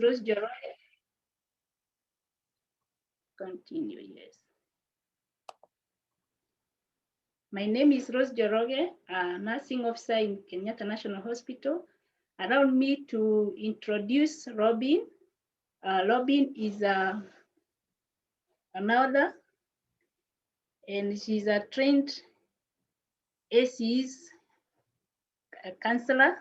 Rose Joroge. Continue, yes. My name is Rose Joroge, a nursing officer in Kenyatta National Hospital. Allow me to introduce Robin. Robin is another, and she's a trained ACEs counselor,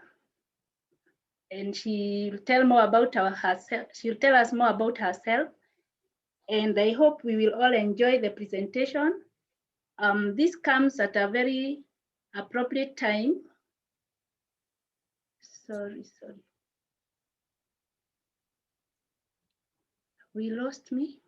and she'll tell more about herself. She'll tell us more about herself, and I hope we will all enjoy the presentation. This comes at a very appropriate time. Sorry. We lost me.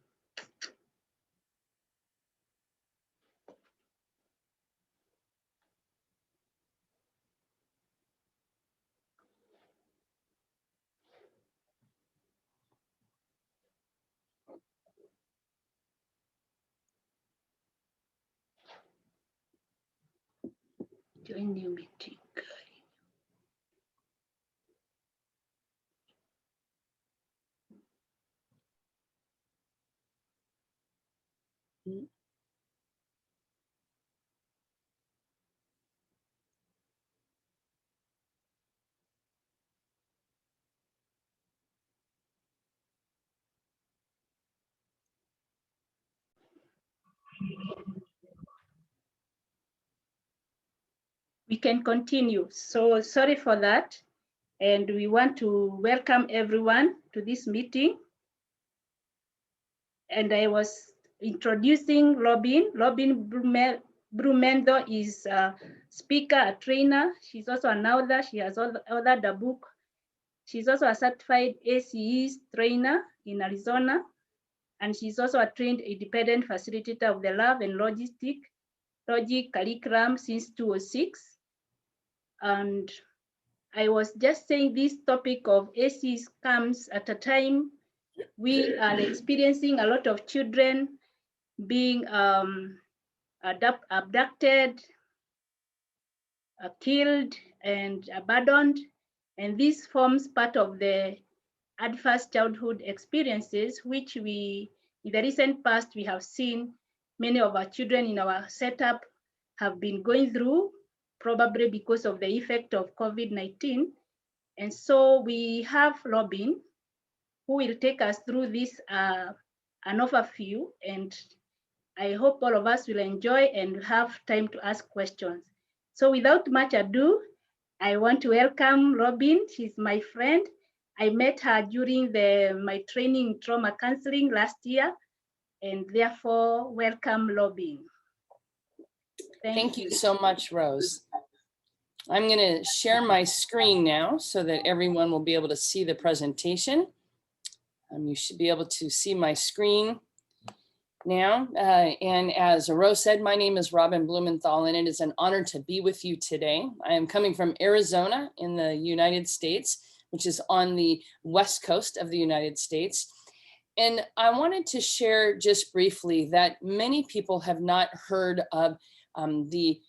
Join new meeting. We can continue. So sorry for that. And we want to welcome everyone to this meeting. And I was introducing Robin. Robin Brumendo is a speaker, a trainer. She's also an author. She has authored a book. She's also a certified ACEs trainer in Arizona. And she's also a trained independent facilitator of the lab and logic curriculum since 2006. And I was just saying this topic of ACEs comes at a time we are experiencing a lot of children being abducted, killed, and abandoned. And this forms part of the adverse childhood experiences, which we, in the recent past, we have seen many of our children in our setup have been going through, probably because of the effect of COVID-19. And so we have Robin, who will take us through this an overview, and I hope all of us will enjoy and have time to ask questions. So without much ado, I want to welcome Robin. She's my friend. I met her during my training in trauma counseling last year, and therefore welcome, Robin. Thank you so much, Rose. I'm going to share my screen now so that everyone will be able to see the presentation. You should be able to see my screen now. And as Rose said, my name is Robin Blumenthal, and it is an honor to be with you today. I am coming from Arizona in the United States, which is on the west coast of the United States. And I wanted to share just briefly that many people have not heard of the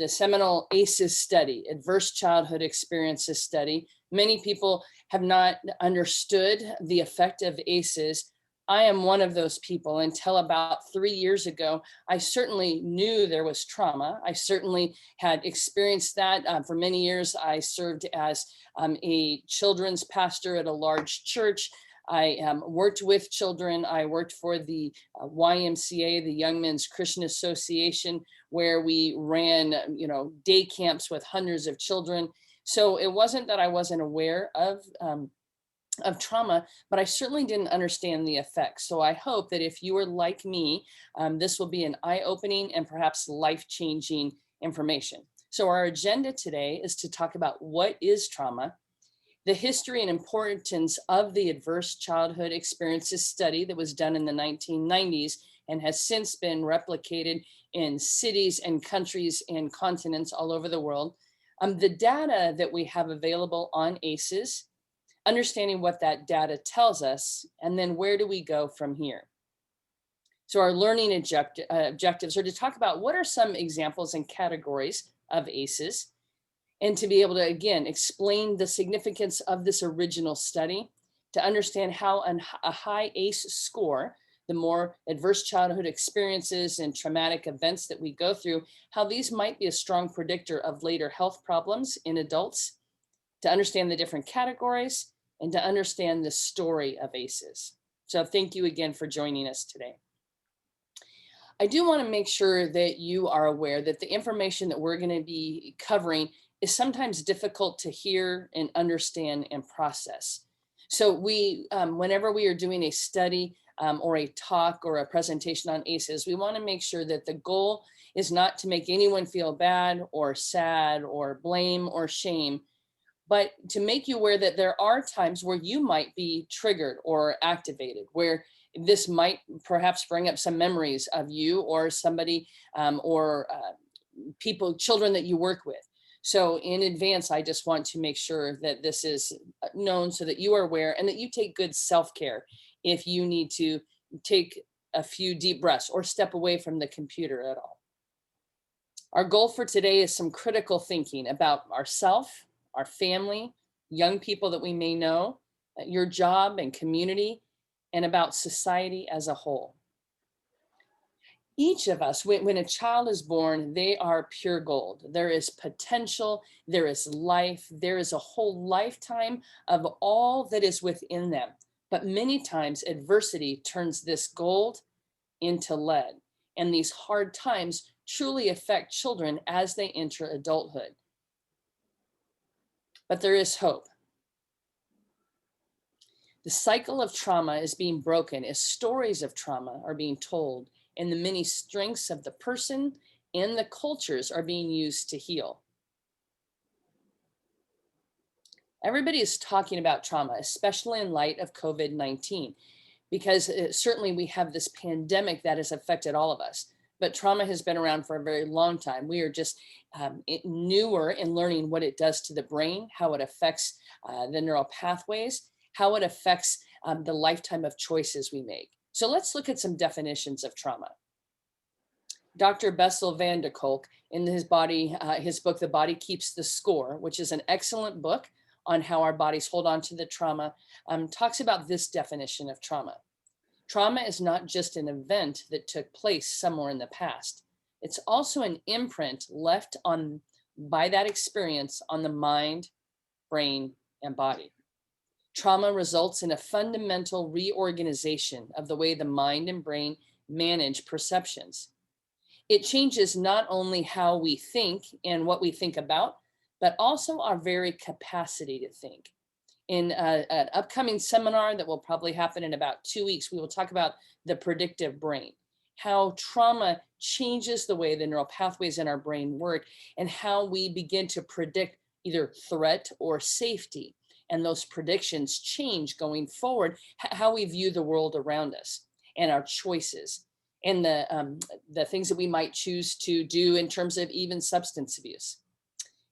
seminal ACEs study, Adverse Childhood Experiences Study. Many people have not understood the effect of ACEs. I am one of those people. Until about 3 years ago, I certainly knew there was trauma. I certainly had experienced that. For many years, I served as a children's pastor at a large church. I worked with children. I worked for the YMCA, the Young Men's Christian Association, where we ran, day camps with hundreds of children. So it wasn't that I wasn't aware of trauma, but I certainly didn't understand the effects. So I hope that if you are like me, this will be an eye-opening and perhaps life-changing information. So our agenda today is to talk about what is trauma, the history and importance of the Adverse Childhood Experiences Study that was done in the 1990s and has since been replicated in cities and countries and continents all over the world. The data that we have available on ACEs, understanding what that data tells us, and then where do we go from here? So our learning objectives are to talk about what are some examples and categories of ACEs, and to be able to, again, explain the significance of this original study, to understand how a high ACE score, the more adverse childhood experiences and traumatic events that we go through, how these might be a strong predictor of later health problems in adults, to understand the different categories, and to understand the story of ACEs. So thank you again for joining us today. I do want to make sure that you are aware that the information that we're going to be covering is sometimes difficult to hear and understand and process. So whenever we are doing a study or a talk or a presentation on ACEs, we want to make sure that the goal is not to make anyone feel bad or sad or blame or shame, but to make you aware that there are times where you might be triggered or activated, where this might perhaps bring up some memories of you or somebody or children that you work with. So in advance, I just want to make sure that this is known so that you are aware and that you take good self-care if you need to take a few deep breaths or step away from the computer at all. Our goal for today is some critical thinking about ourselves, our family, young people that we may know, your job and community, and about society as a whole. Each of us, when a child is born, they are pure gold. There is potential, there is life, there is a whole lifetime of all that is within them. But many times adversity turns this gold into lead. And these hard times truly affect children as they enter adulthood. But there is hope. The cycle of trauma is being broken as stories of trauma are being told, and the many strengths of the person and the cultures are being used to heal. Everybody is talking about trauma, especially in light of COVID-19, because certainly we have this pandemic that has affected all of us, but trauma has been around for a very long time. We are just newer in learning what it does to the brain, how it affects the neural pathways, how it affects the lifetime of choices we make. So let's look at some definitions of trauma. Dr. Bessel van der Kolk, in his book, The Body Keeps the Score, which is an excellent book on how our bodies hold on to the trauma, talks about this definition of trauma. Trauma is not just an event that took place somewhere in the past. It's also an imprint left by that experience on the mind, brain, and body. Trauma results in a fundamental reorganization of the way the mind and brain manage perceptions. It changes not only how we think and what we think about, but also our very capacity to think. In an upcoming seminar that will probably happen in about 2 weeks, we will talk about the predictive brain, how trauma changes the way the neural pathways in our brain work and how we begin to predict either threat or safety. And those predictions change going forward, how we view the world around us and our choices and the things that we might choose to do in terms of even substance abuse.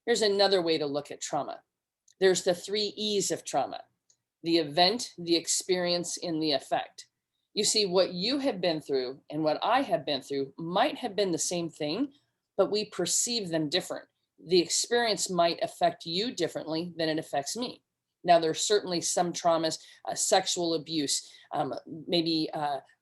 Here's another way to look at trauma. There's the 3 E's of trauma: the event, the experience, and the effect. You see, what you have been through and what I have been through might have been the same thing, but we perceive them different. The experience might affect you differently than it affects me. Now, there's certainly some traumas, sexual abuse, maybe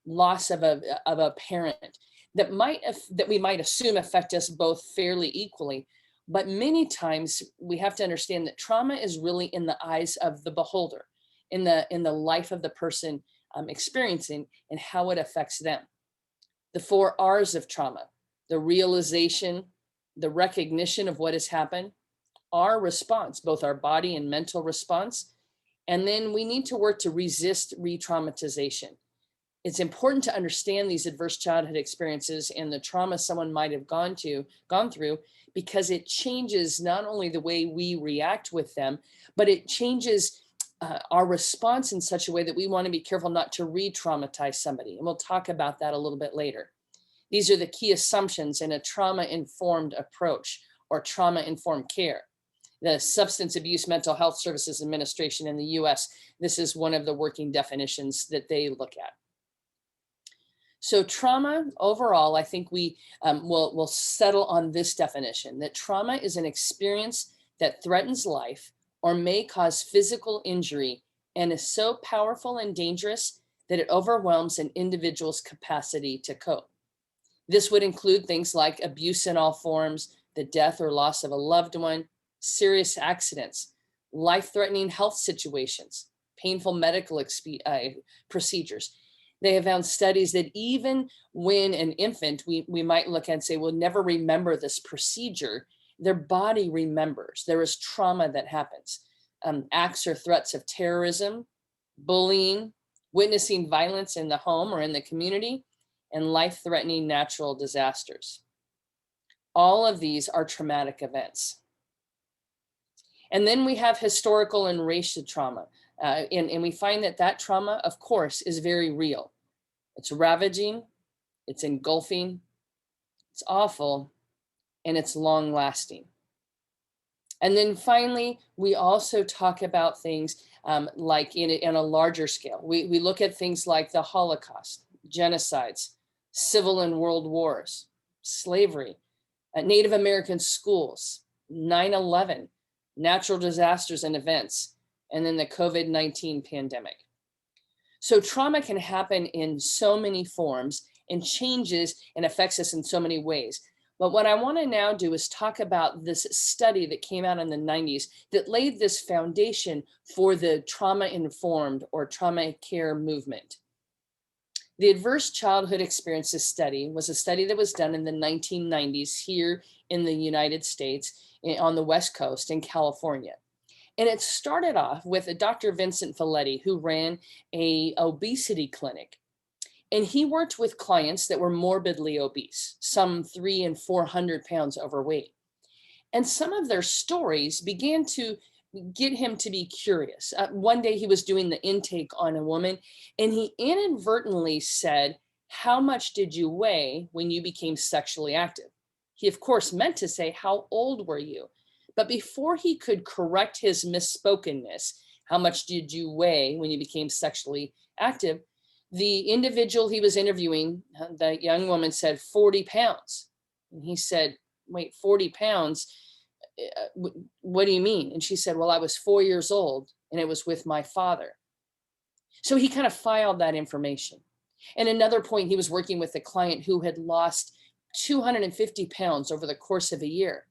loss of a parent that we might assume affect us both fairly equally. But many times we have to understand that trauma is really in the eyes of the beholder, in the life of the person experiencing and how it affects them. The 4 R's of trauma: the realization, the recognition of what has happened, our response, both our body and mental response, and then we need to work to resist re-traumatization. It's important to understand these adverse childhood experiences and the trauma someone might have gone through, because it changes not only the way we react with them, but it changes our response in such a way that we want to be careful not to re-traumatize somebody. And we'll talk about that a little bit later. These are the key assumptions in a trauma-informed approach or trauma-informed care. The Substance Abuse Mental Health Services Administration in the US, this is one of the working definitions that they look at. So trauma overall, I think we will settle on this definition, that trauma is an experience that threatens life or may cause physical injury and is so powerful and dangerous that it overwhelms an individual's capacity to cope. This would include things like abuse in all forms, the death or loss of a loved one, serious accidents, life-threatening health situations, painful medical procedures. They have found studies that even when an infant, we might look and say, will never remember this procedure, their body remembers. There is trauma that happens. Acts or threats of terrorism, bullying, witnessing violence in the home or in the community, and life-threatening natural disasters. All of these are traumatic events. And then we have historical and racial trauma. And we find that trauma, of course, is very real. It's ravaging, it's engulfing, it's awful, and it's long lasting. And then finally, we also talk about things like in a larger scale. We look at things like the Holocaust, genocides, civil and world wars, slavery, Native American schools, 9/11, natural disasters and events, and then the COVID-19 pandemic. So trauma can happen in so many forms and changes and affects us in so many ways. But what I want to now do is talk about this study that came out in the 90s that laid this foundation for the trauma-informed or trauma care movement. The Adverse Childhood Experiences Study was a study that was done in the 1990s here in the United States on the West Coast in California. And it started off with a Dr. Vincent Folletti, who ran an obesity clinic. And he worked with clients that were morbidly obese, some 300 and 400 pounds overweight. And some of their stories began to get him to be curious. One day he was doing the intake on a woman, and he inadvertently said, "How much did you weigh when you became sexually active?" He, of course, meant to say, "How old were you?" But before he could correct his misspokenness, "How much did you weigh when you became sexually active?" the individual he was interviewing, the young woman, said 40 pounds. And he said, "Wait, 40 pounds? What do you mean?" And she said, "Well, I was 4 years old and it was with my father." So he kind of filed that information. And another point, he was working with a client who had lost 250 pounds over the course of a year.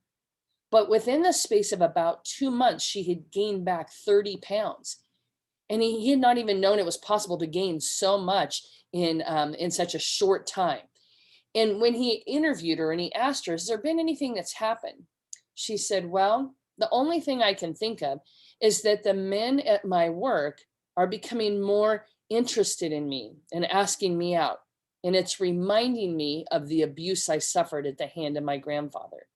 But within the space of about 2 months, she had gained back 30 pounds. And he had not even known it was possible to gain so much in such a short time. And when he interviewed her and he asked her, "Has there been anything that's happened?" She said, "Well, the only thing I can think of is that the men at my work are becoming more interested in me and asking me out. And it's reminding me of the abuse I suffered at the hand of my grandfather."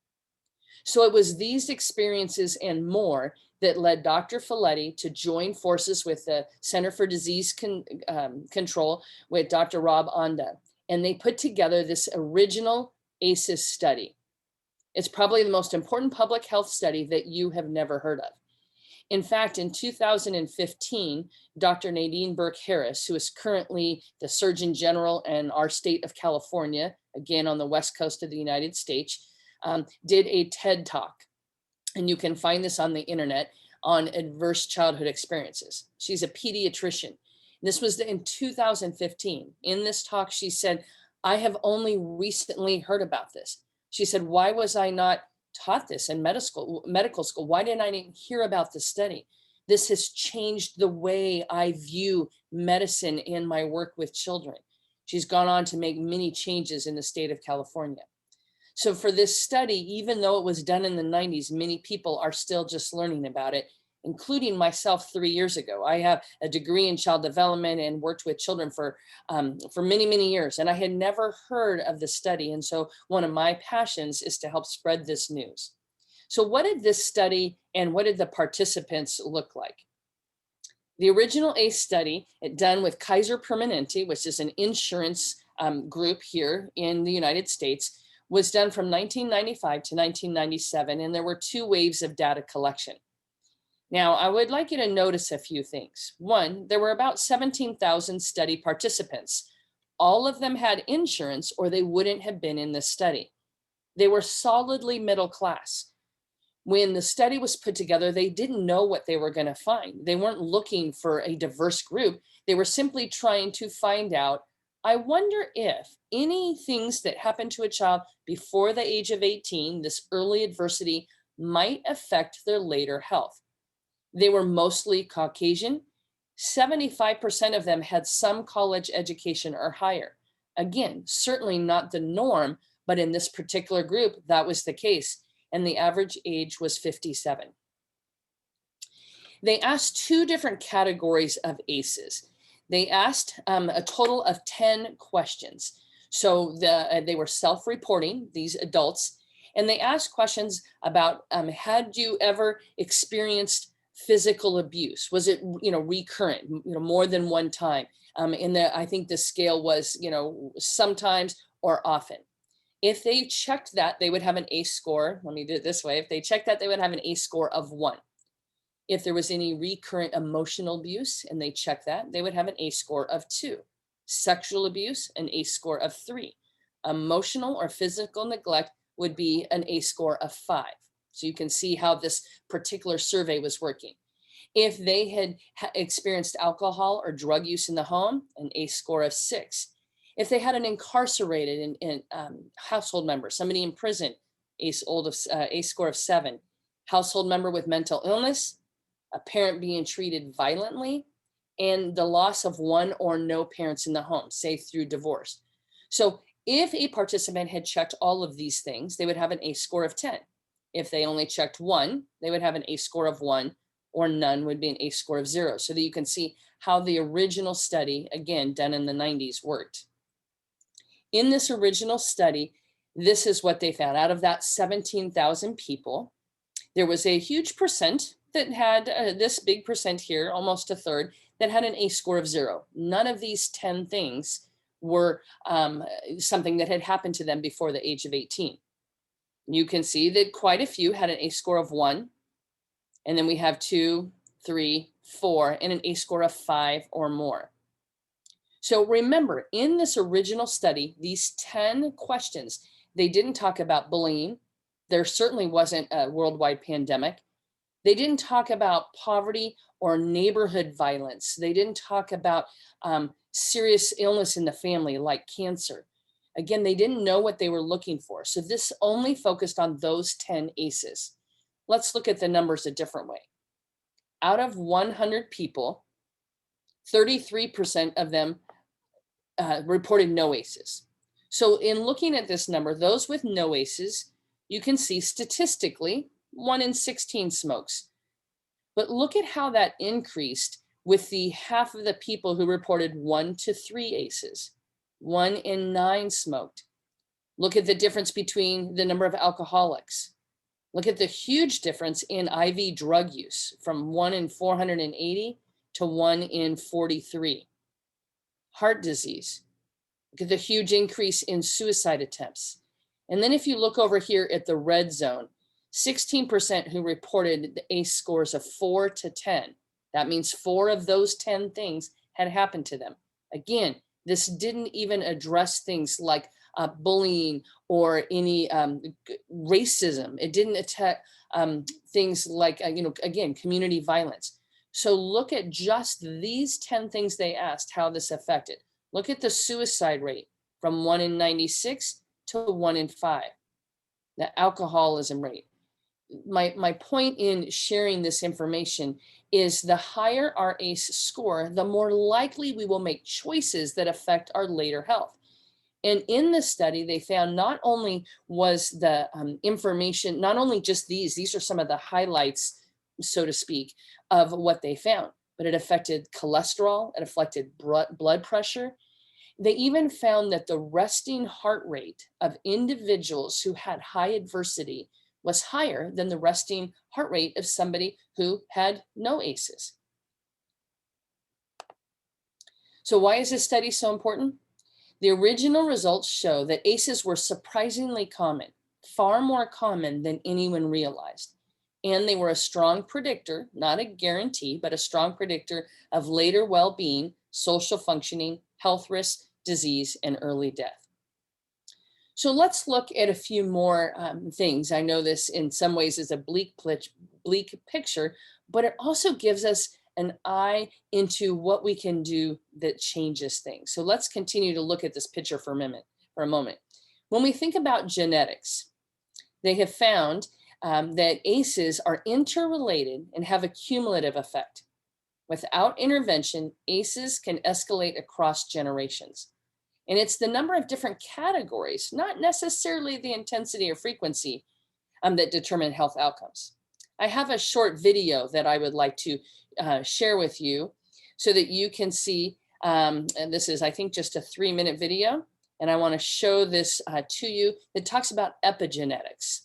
So it was these experiences and more that led Dr. Folletti to join forces with the Center for Disease Control with Dr. Rob Onda. And they put together this original ACEs study. It's probably the most important public health study that you have never heard of. In fact, in 2015, Dr. Nadine Burke-Harris, who is currently the Surgeon General in our state of California, again on the West Coast of the United States, did a TED Talk. And you can find this on the internet on adverse childhood experiences. She's a pediatrician. This was in 2015. In this talk, she said, "I have only recently heard about this." She said, "Why was I not taught this in medical school? Why didn't I hear about this study? This has changed the way I view medicine in my work with children." She's gone on to make many changes in the state of California. So for this study, even though it was done in the 90s, many people are still just learning about it, including myself 3 years ago. I have a degree in child development and worked with children for many, many years. And I had never heard of the study. And so one of my passions is to help spread this news. So what did this study and what did the participants look like? The original ACE study, done with Kaiser Permanente, which is an insurance group here in the United States, was done from 1995 to 1997, and there were 2 waves of data collection. Now, I would like you to notice a few things. One, there were about 17,000 study participants. All of them had insurance or they wouldn't have been in this study. They were solidly middle class. When the study was put together, they didn't know what they were going to find. They weren't looking for a diverse group. They were simply trying to find out, I wonder if any things that happen to a child before the age of 18, this early adversity, might affect their later health. They were mostly Caucasian. 75% of them had some college education or higher. Again, certainly not the norm, but in this particular group, that was the case. And the average age was 57. They asked two different categories of ACEs. They asked a total of 10 questions. So they were self-reporting, these adults, and they asked questions about, had you ever experienced physical abuse? Was it, recurrent, more than one time? I think the scale was, sometimes or often. If they checked that, they would have an ACE score. Let me do it this way. If they checked that, they would have an ACE score of 1. If there was any recurrent emotional abuse and they checked that, they would have an ACE score of 2. Sexual abuse, an ACE score of 3. Emotional or physical neglect would be an ACE score of 5. So you can see how this particular survey was working. If they had experienced alcohol or drug use in the home, an ACE score of 6. If they had an incarcerated household member, somebody in prison, ACE score of 7. Household member with mental illness, a parent being treated violently, and the loss of one or no parents in the home, say through divorce. So if a participant had checked all of these things, they would have an ACE score of 10. If they only checked 1, they would have an ACE score of 1, or none would be an ACE score of 0. So that you can see how the original study, again, done in the 90s, worked. In this original study, this is what they found. Out of that 17,000 people, there was a huge percent that had this big percent here, almost a third, that had an ACE score of 0. None of these 10 things were something that had happened to them before the age of 18. You can see that quite a few had an ACE score of 1. And then we have 2, 3, 4, and an ACE score of 5 or more. So remember, in this original study, these 10 questions, they didn't talk about bullying. There certainly wasn't a worldwide pandemic. They didn't talk about poverty or neighborhood violence. They didn't talk about serious illness in the family like cancer. Again, they didn't know what they were looking for. So this only focused on those 10 ACEs. Let's look at the numbers a different way. Out of 100 people, 33% of them reported no ACEs. So in looking at this number, those with no ACEs, you can see statistically 1 in 16 smokes. But look at how that increased with the half of the people who reported 1 to 3 ACEs. 1 in 9 smoked. Look at the difference between the number of alcoholics. Look at the huge difference in IV drug use from 1 in 480 to 1 in 43. Heart disease. Look at the huge increase in suicide attempts. And then if you look over here at the red zone, 16% who reported the ACE scores of 4 to 10. That means 4 of those 10 things had happened to them. Again, this didn't even address things like bullying or any racism. It didn't attack things like, again, community violence. So look at just these 10 things they asked, how this affected. Look at the suicide rate from 1 in 96 to 1 in 5. The alcoholism rate. My point in sharing this information is the higher our ACE score, the more likely we will make choices that affect our later health. And in this study, they found not only was the information, not only just these are some of the highlights, so to speak, of what they found, but it affected cholesterol, it affected blood pressure. They even found that the resting heart rate of individuals who had high adversity was higher than the resting heart rate of somebody who had no ACEs. So why is this study so important? The original results show that ACEs were surprisingly common, far more common than anyone realized. And they were a strong predictor, not a guarantee, but a strong predictor of later well-being, social functioning, health risks, disease, and early death. So let's look at a few more things. I know this in some ways is a bleak picture, but it also gives us an eye into what we can do that changes things. So let's continue to look at this picture for a moment. When we think about genetics, they have found that ACEs are interrelated and have a cumulative effect. Without intervention, ACEs can escalate across generations. And it's the number of different categories, not necessarily the intensity or frequency, that determine health outcomes. I have a short video that I would like to share with you so that you can see, and this is, I think, just a 3-minute video. And I want to show this to you. It talks about epigenetics.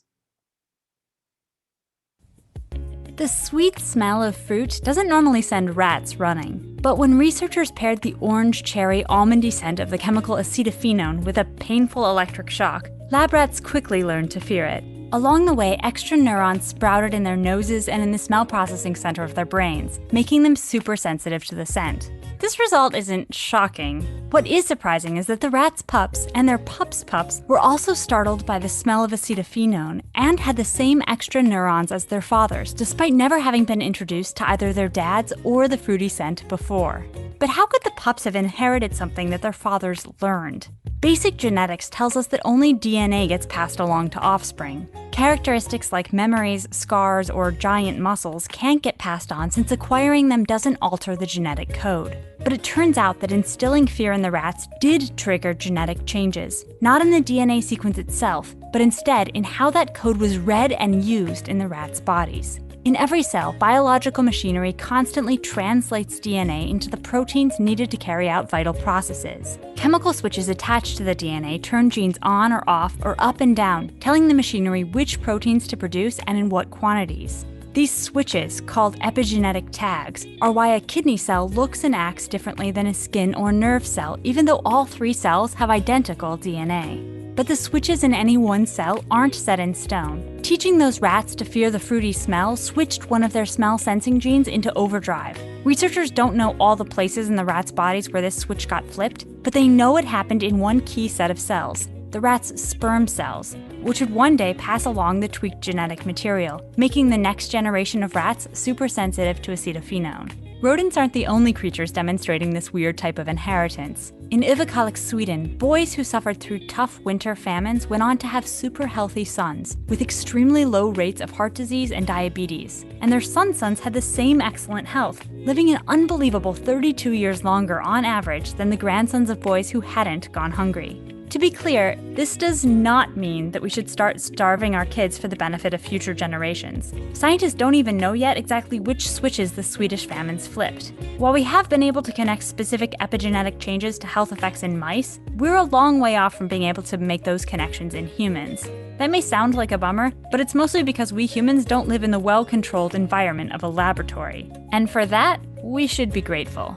The sweet smell of fruit doesn't normally send rats running. But when researchers paired the orange cherry almondy scent of the chemical acetophenone with a painful electric shock, lab rats quickly learned to fear it. Along the way, extra neurons sprouted in their noses and in the smell processing center of their brains, making them super sensitive to the scent. This result isn't shocking. What is surprising is that the rats' pups and their pups' pups were also startled by the smell of acetophenone and had the same extra neurons as their fathers, despite never having been introduced to either their dads or the fruity scent before. But how could the pups have inherited something that their fathers learned? Basic genetics tells us that only DNA gets passed along to offspring. Characteristics like memories, scars, or giant muscles can't get passed on since acquiring them doesn't alter the genetic code. But it turns out that instilling fear in the rats did trigger genetic changes, not in the DNA sequence itself, but instead in how that code was read and used in the rats' bodies. In every cell, biological machinery constantly translates DNA into the proteins needed to carry out vital processes. Chemical switches attached to the DNA turn genes on or off or up and down, telling the machinery which proteins to produce and in what quantities. These switches, called epigenetic tags, are why a kidney cell looks and acts differently than a skin or nerve cell, even though all 3 cells have identical DNA. But the switches in any one cell aren't set in stone. Teaching those rats to fear the fruity smell switched one of their smell sensing genes into overdrive. Researchers don't know all the places in the rats' bodies where this switch got flipped, but they know it happened in one key set of cells, the rat's sperm cells, which would one day pass along the tweaked genetic material, making the next generation of rats super sensitive to acetophenone. Rodents aren't the only creatures demonstrating this weird type of inheritance. In Överkalix, Sweden, boys who suffered through tough winter famines went on to have super healthy sons, with extremely low rates of heart disease and diabetes. And their sons had the same excellent health, living an unbelievable 32 years longer on average than the grandsons of boys who hadn't gone hungry. To be clear, this does not mean that we should start starving our kids for the benefit of future generations. Scientists don't even know yet exactly which switches the Swedish famines flipped. While we have been able to connect specific epigenetic changes to health effects in mice, we're a long way off from being able to make those connections in humans. That may sound like a bummer, but it's mostly because we humans don't live in the well-controlled environment of a laboratory. And for that, we should be grateful.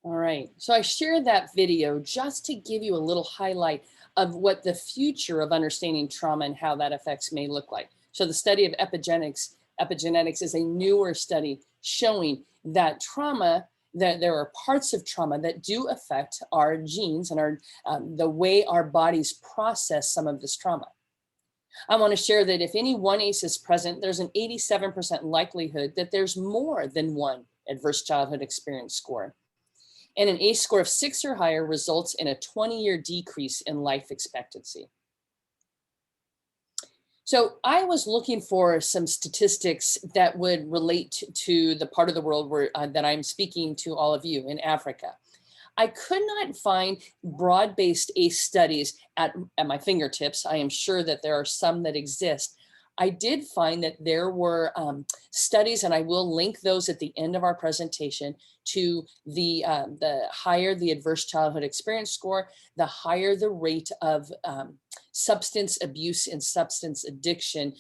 All right, so I shared that video just to give you a little highlight of what the future of understanding trauma and how that affects may look like. So the study of epigenetics is a newer study showing that trauma, that there are parts of trauma that do affect our genes and our the way our bodies process some of this trauma. I want to share that if any one ACE is present, there's an 87% likelihood that there's more than one adverse childhood experience score. And an ACE score of 6 or higher results in a 20-year decrease in life expectancy. So I was looking for some statistics that would relate to the part of the world where that I'm speaking to all of you in Africa. I could not find broad-based ACE studies at my fingertips. I am sure that there are some that exist. I did find that there were studies, and I will link those at the end of our presentation, to the higher the adverse childhood experience score, the higher the rate of substance abuse and substance addiction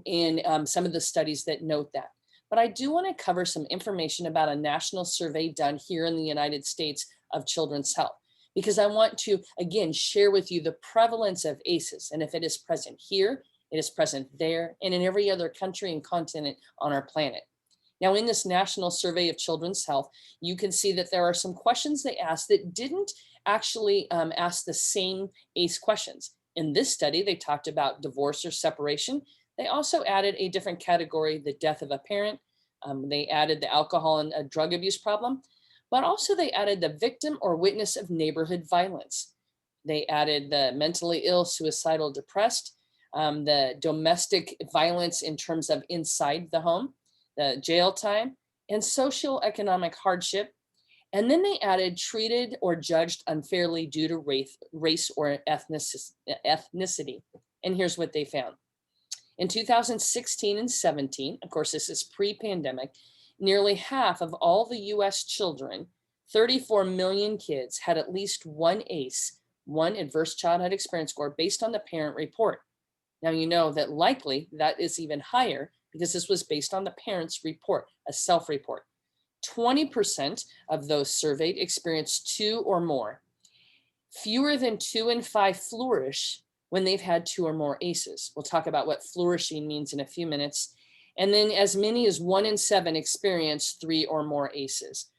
in some of the studies that note that. But I do want to cover some information about a national survey done here in the United States of children's health, because I want to, again, share with you the prevalence of ACEs. And if it is present here, it is present there, and in every other country and continent on our planet. Now, in this National Survey of Children's Health, you can see that there are some questions they asked that didn't actually ask the same ACE questions. In this study, they talked about divorce or separation. They also added a different category, the death of a parent. They added the alcohol and drug abuse problem, but also they added the victim or witness of neighborhood violence. They added the mentally ill, suicidal, depressed, the domestic violence in terms of inside the home, the jail time, and socioeconomic hardship. And then they added treated or judged unfairly due to race or ethnicity. And here's what they found. In 2016 and 17, of course, this is pre-pandemic, nearly half of all the US children, 34 million kids, had at least one ACE, one adverse childhood experience score, based on the parent report. Now, you know that likely that is even higher because this was based on the parent's report, a self-report. 20% of those surveyed experienced 2 or more. Fewer than 2 in 5 flourish when they've had 2 or more ACEs. We'll talk about what flourishing means in a few minutes. And then as many as 1 in 7 experience 3 or more ACEs.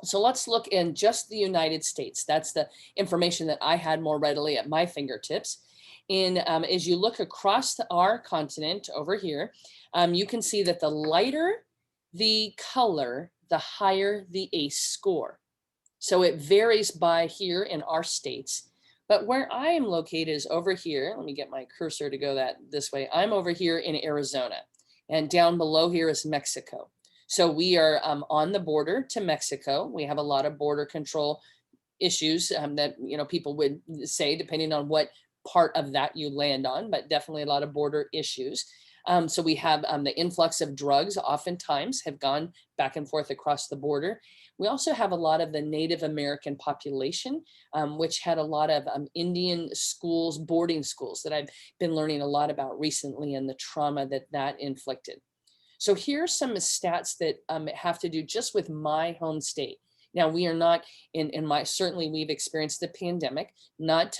So let's look in just the United States. That's the information that I had more readily at my fingertips. As you look across our continent over here, you can see that the lighter the color, the higher the ACE score. So it varies by here in our states. But where I am located is over here. Let me get my cursor to go this way. I'm over here in Arizona, and down below here is Mexico. So we are on the border to Mexico. We have a lot of border control issues that people would say, depending on what part of that you land on, but definitely a lot of border issues. So we have the influx of drugs oftentimes have gone back and forth across the border. We also have a lot of the Native American population, which had a lot of Indian schools, boarding schools that I've been learning a lot about recently, and the trauma that inflicted. So here's some stats that have to do just with my home state. Now, we are not certainly we've experienced the pandemic, not,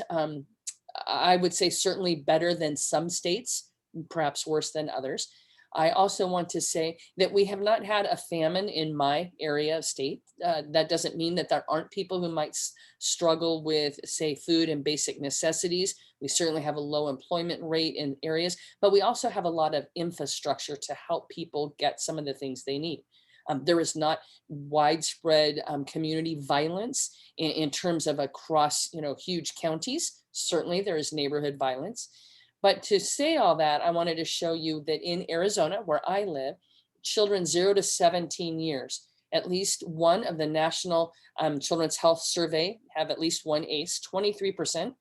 I would say certainly better than some states, perhaps worse than others. I also want to say that we have not had a famine in my area of state. That doesn't mean that there aren't people who might struggle with, say, food and basic necessities. We certainly have a low employment rate in areas, but we also have a lot of infrastructure to help people get some of the things they need. There is not widespread community violence in terms of across, huge counties. Certainly there is neighborhood violence. But to say all that, I wanted to show you that in Arizona, where I live, children 0 to 17 years, at least one of the National Children's Health Survey have at least one ACE, 23%,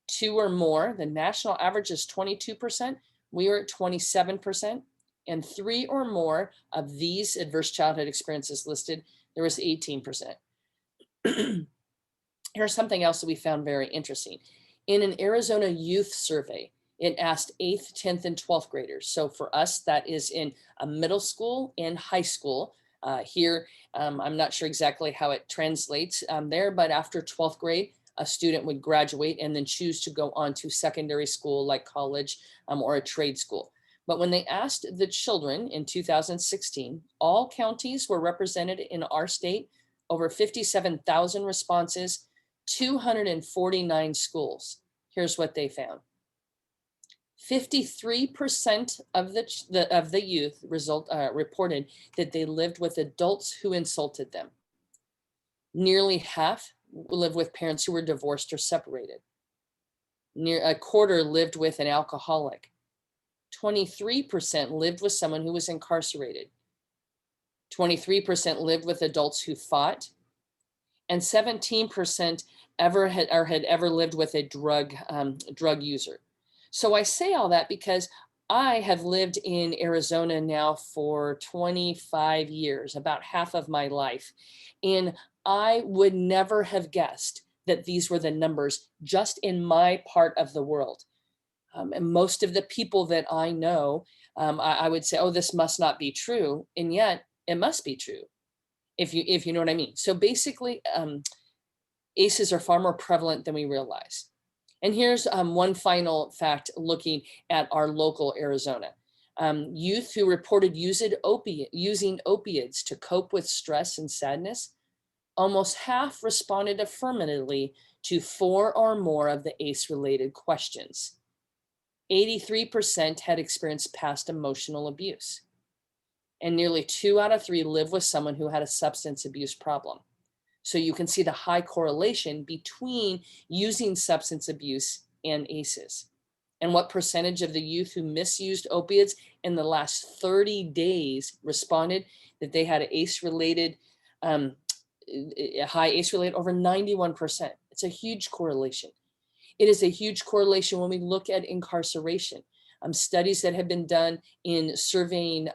2 or more. The national average is 22%. We are at 27%. And 3 or more of these adverse childhood experiences listed, there was 18%. Here's something else that we found very interesting. In an Arizona youth survey, it asked 8th, 10th, and 12th graders. So for us, that is in a middle school and high school. Here, I'm not sure exactly how it translates there, but after 12th grade, a student would graduate and then choose to go on to secondary school like college or a trade school. But when they asked the children in 2016, all counties were represented in our state, over 57,000 responses, 249 schools. Here's what they found. 53% of the youth reported that they lived with adults who insulted them. Nearly half lived with parents who were divorced or separated. Near a quarter lived with an alcoholic. 23% lived with someone who was incarcerated. 23% lived with adults who fought. And 17% had ever lived with a drug user. So I say all that because I have lived in Arizona now for 25 years, about half of my life. And I would never have guessed that these were the numbers just in my part of the world. And most of the people that I know, I would say, oh, this must not be true. And yet it must be true, if you know what I mean. So basically, ACEs are far more prevalent than we realize. And here's one final fact looking at our local Arizona. Youth who reported using opiates to cope with stress and sadness, almost half responded affirmatively to 4 or more of the ACE-related questions. 83% had experienced past emotional abuse. And nearly 2 out of 3 live with someone who had a substance abuse problem. So you can see the high correlation between using substance abuse and ACEs. And what percentage of the youth who misused opiates in the last 30 days responded that they had an ACE-related, a high ACE-related, over 91%. It's a huge correlation. It is a huge correlation when we look at incarceration. Studies that have been done in surveying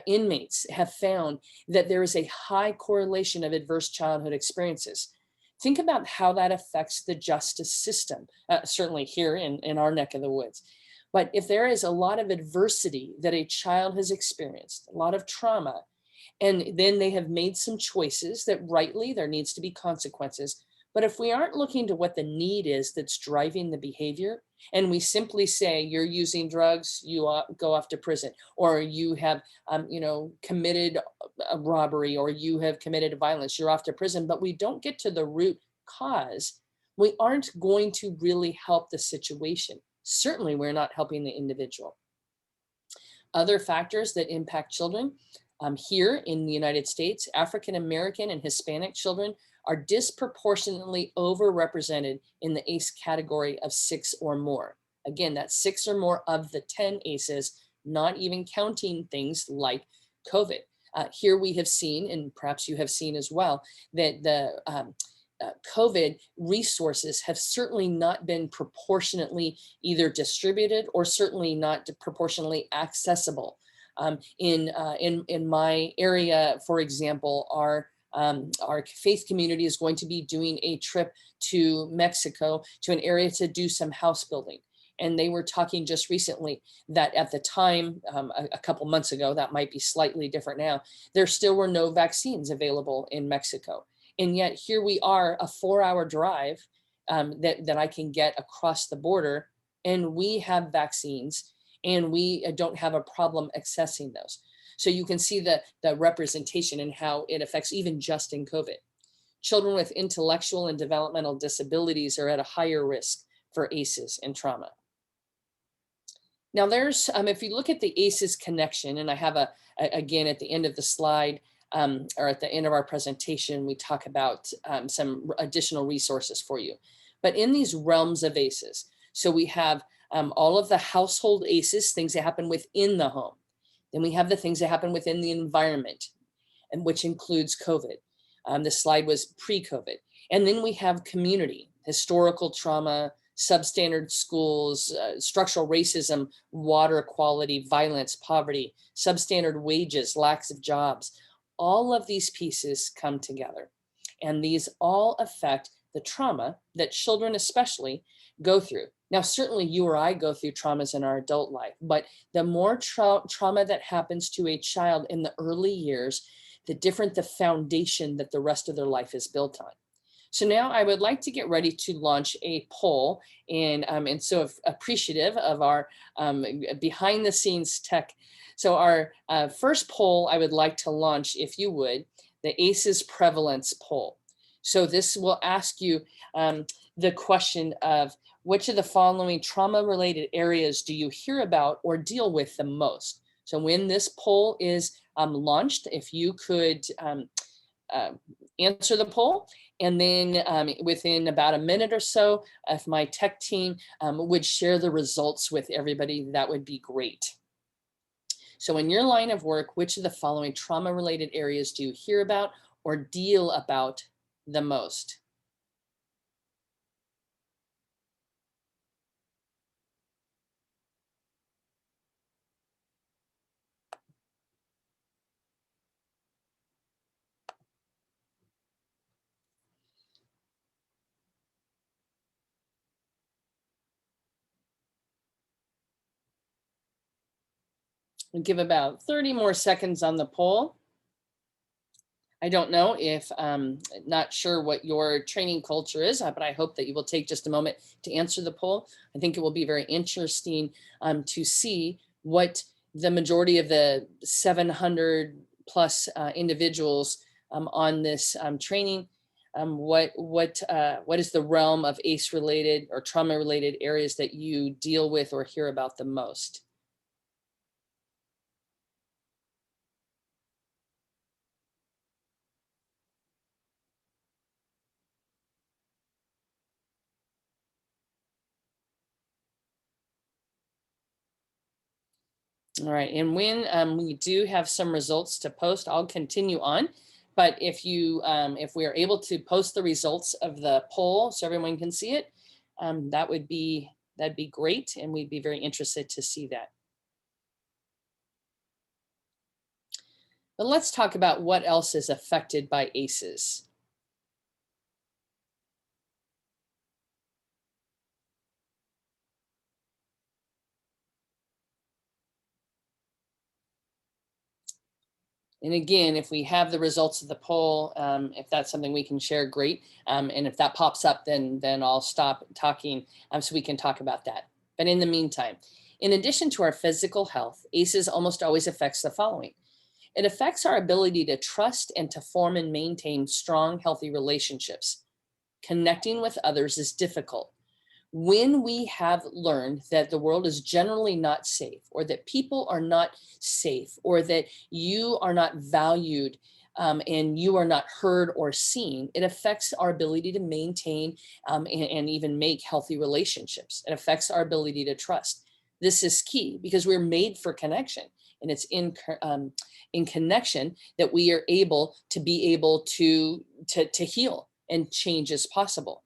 inmates have found that there is a high correlation of adverse childhood experiences. Think about how that affects the justice system, certainly here in our neck of the woods. But if there is a lot of adversity that a child has experienced, a lot of trauma, and then they have made some choices that rightly there needs to be consequences. But if we aren't looking to what the need is that's driving the behavior, and we simply say you're using drugs, you go off to prison, or you have committed a robbery, or you have committed violence, you're off to prison, but we don't get to the root cause, we aren't going to really help the situation. Certainly we're not helping the individual. Other factors that impact children here in the United States, African American and Hispanic children are disproportionately overrepresented in the ACE category of 6 or more. Again, that's 6 or more of the 10 ACEs, not even counting things like COVID. Here we have seen, and perhaps you have seen as well, that the COVID resources have certainly not been proportionately either distributed or certainly not proportionally accessible. In my area, for example, our faith community is going to be doing a trip to Mexico, to an area to do some house building. And they were talking just recently that at the time, a couple months ago, that might be slightly different now, there still were no vaccines available in Mexico. And yet here we are, a 4-hour drive that I can get across the border, and we have vaccines, and we don't have a problem accessing those. So you can see the representation and how it affects even just in COVID. Children with intellectual and developmental disabilities are at a higher risk for ACEs and trauma. Now there's, if you look at the ACEs connection, and I have again, at the end of the slide, or at the end of our presentation, we talk about some additional resources for you. But in these realms of ACEs, so we have all of the household ACEs, things that happen within the home. Then we have the things that happen within the environment, and which includes COVID. This slide was pre-COVID. And then we have community, historical trauma, substandard schools, structural racism, water quality, violence, poverty, substandard wages, lacks of jobs. All of these pieces come together. And these all affect the trauma that children especially go through. Now, certainly you or I go through traumas in our adult life, but the more trauma that happens to a child in the early years, the different the foundation that the rest of their life is built on. So now I would like to get ready to launch a poll, and so appreciative of our behind the scenes tech. So our first poll I would like to launch, if you would, the ACEs prevalence poll. So this will ask you the question of which of the following trauma-related areas do you hear about or deal with the most? So when this poll is launched, if you could answer the poll, and then within about a minute or so, if my tech team would share the results with everybody, that would be great. So in your line of work, which of the following trauma-related areas do you hear about or deal about the most? We'll give about 30 more seconds on the poll. I don't know if, not sure what your training culture is, but I hope that you will take just a moment to answer the poll. I think it will be very interesting to see what the majority of the 700 plus individuals on this training, what is the realm of ACE related or trauma related areas that you deal with or hear about the most? All right, and when we do have some results to post, I'll continue on. But if we are able to post the results of the poll so everyone can see it, that'd be great, and we'd be very interested to see that. But let's talk about what else is affected by ACEs. And again, if we have the results of the poll, if that's something we can share, great. And if that pops up, then I'll stop talking so we can talk about that. But in the meantime, in addition to our physical health, ACEs almost always affects the following. It affects our ability to trust and to form and maintain strong, healthy relationships. Connecting with others is difficult. When we have learned that the world is generally not safe, or that people are not safe, or that you are not valued and you are not heard or seen, it affects our ability to maintain and even make healthy relationships. It affects our ability to trust. This is key because we're made for connection, and it's in connection that we are able to heal and change is possible.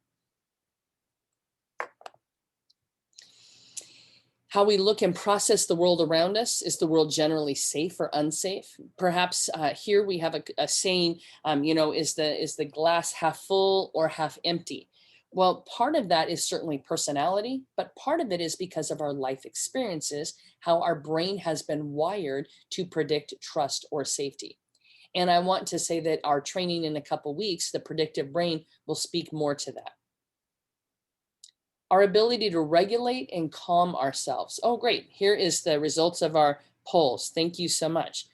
How we look and process the world around us. Is the world generally safe or unsafe? Perhaps here we have a saying, is the glass half full or half empty? Well, part of that is certainly personality, but part of it is because of our life experiences, how our brain has been wired to predict trust or safety. And I want to say that our training in a couple weeks, the predictive brain, will speak more to that. Our ability to regulate and calm ourselves. Oh, great. Here is the results of our polls. Thank you so much.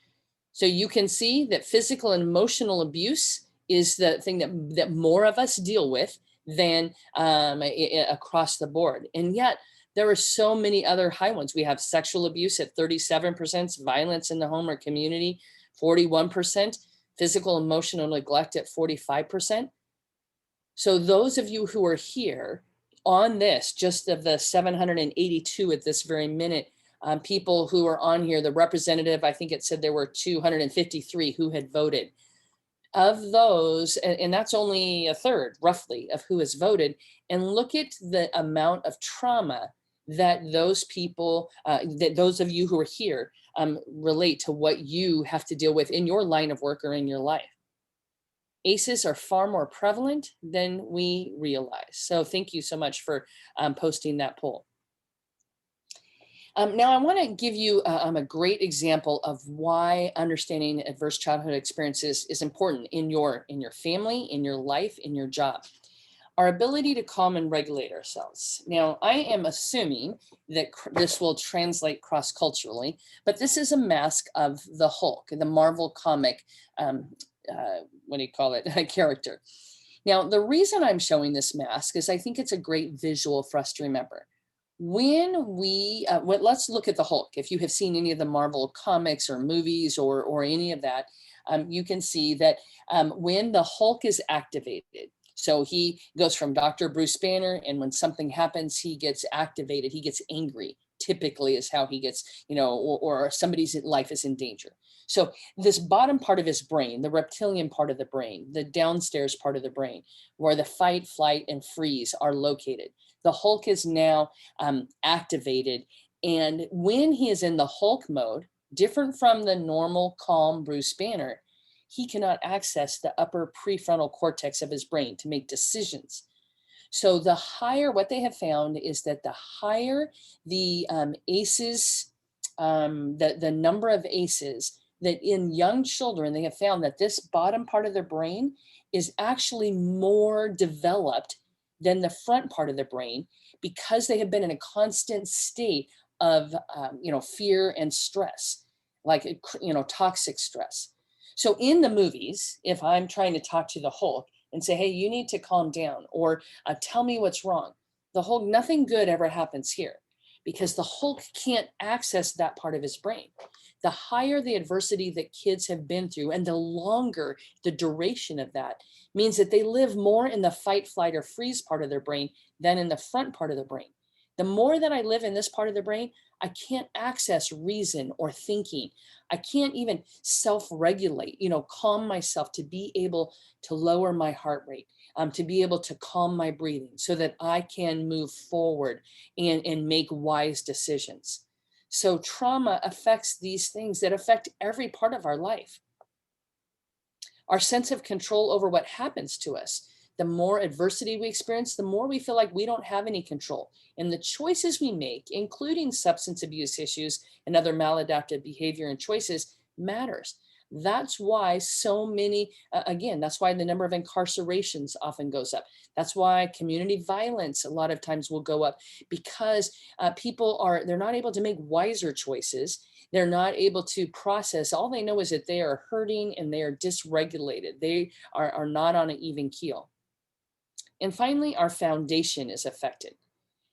So you can see that physical and emotional abuse is the thing that more of us deal with than across the board. And yet there are so many other high ones. We have sexual abuse at 37%, violence in the home or community, 41%, physical emotional neglect at 45%. So those of you who are here on this, just of the 782 at this very minute, people who are on here, the representative, I think it said there were 253 who had voted. Of those, and that's only a third, roughly, of who has voted, and look at the amount of trauma that those people, that those of you who are here relate to what you have to deal with in your line of work or in your life. ACEs are far more prevalent than we realize. So thank you so much for posting that poll. Now I want to give you a great example of why understanding adverse childhood experiences is important in your family, in your life, in your job. Our ability to calm and regulate ourselves. Now, I am assuming that this will translate cross-culturally, but this is a mask of the Hulk, the Marvel comic, what do you call it, character. Now, the reason I'm showing this mask is I think it's a great visual for us to remember. When we, let's look at the Hulk. If you have seen any of the Marvel comics or movies or any of that, you can see that when the Hulk is activated, so he goes from Dr. Bruce Banner, and when something happens, he gets activated, he gets angry, typically is how he gets, or somebody's life is in danger. So this bottom part of his brain, the reptilian part of the brain, the downstairs part of the brain, where the fight, flight, and freeze are located, the Hulk is now activated. And when he is in the Hulk mode, different from the normal, calm Bruce Banner, he cannot access the upper prefrontal cortex of his brain to make decisions. So the higher, what they have found is that the higher the ACEs, the number of ACEs, that in young children, they have found that this bottom part of their brain is actually more developed than the front part of the brain, because they have been in a constant state of, fear and stress, like, toxic stress. So in the movies, if I'm trying to talk to the Hulk and say, hey, you need to calm down, or tell me what's wrong, the Hulk, nothing good ever happens here, because the Hulk can't access that part of his brain. The higher the adversity that kids have been through, and the longer the duration of that, means that they live more in the fight, flight, or freeze part of their brain than in the front part of the brain. The more that I live in this part of the brain, I can't access reason or thinking. I can't even self-regulate, calm myself to be able to lower my heart rate, to be able to calm my breathing so that I can move forward and make wise decisions. So trauma affects these things that affect every part of our life. Our sense of control over what happens to us. The more adversity we experience, the more we feel like we don't have any control. And the choices we make, including substance abuse issues and other maladaptive behavior and choices, matters. That's why so many, that's why the number of incarcerations often goes up. That's why community violence a lot of times will go up, because they're not able to make wiser choices. They're not able to process. All they know is that they are hurting and they are dysregulated. They are not on an even keel. And finally, our foundation is affected.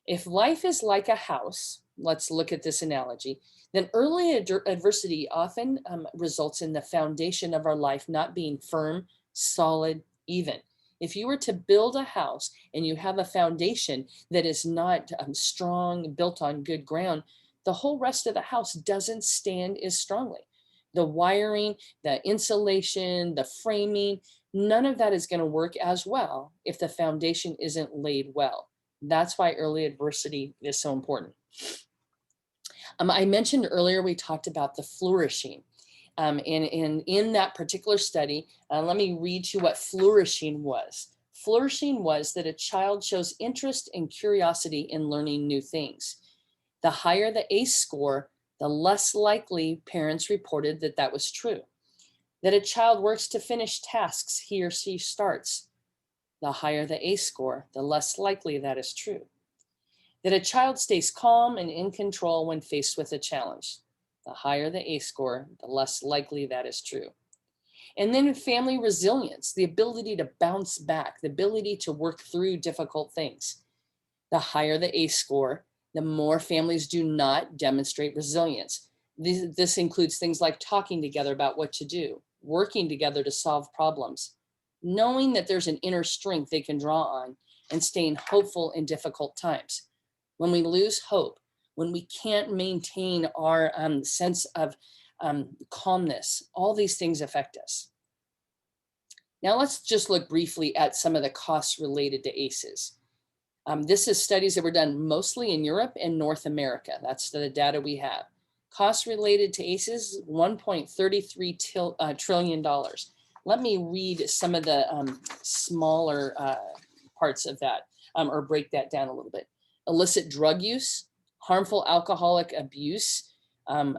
If life is like a house, let's look at this analogy, then early adversity often results in the foundation of our life not being firm, solid, even. If you were to build a house and you have a foundation that is not strong, built on good ground, the whole rest of the house doesn't stand as strongly. The wiring, the insulation, the framing, none of that is going to work as well if the foundation isn't laid well. That's why early adversity is so important. I mentioned earlier, we talked about the flourishing. And in that particular study, let me read you what flourishing was. Flourishing was that a child shows interest and curiosity in learning new things. The higher the ACE score, the less likely parents reported that that was true. That a child works to finish tasks he or she starts. The higher the ACE score, the less likely that is true. That a child stays calm and in control when faced with a challenge. The higher the ACE score, the less likely that is true. And then family resilience, the ability to bounce back, the ability to work through difficult things. The higher the ACE score, the more families do not demonstrate resilience. This includes things like talking together about what to do, working together to solve problems, knowing that there's an inner strength they can draw on, and staying hopeful in difficult times. When we lose hope, when we can't maintain our sense of calmness, all these things affect us. Now let's just look briefly at some of the costs related to ACEs. This is studies that were done mostly in Europe and North America. That's the data we have. Costs related to ACEs, $1.33 trillion. Let me read some of the smaller parts of that, or break that down a little bit. Illicit drug use, harmful alcoholic abuse,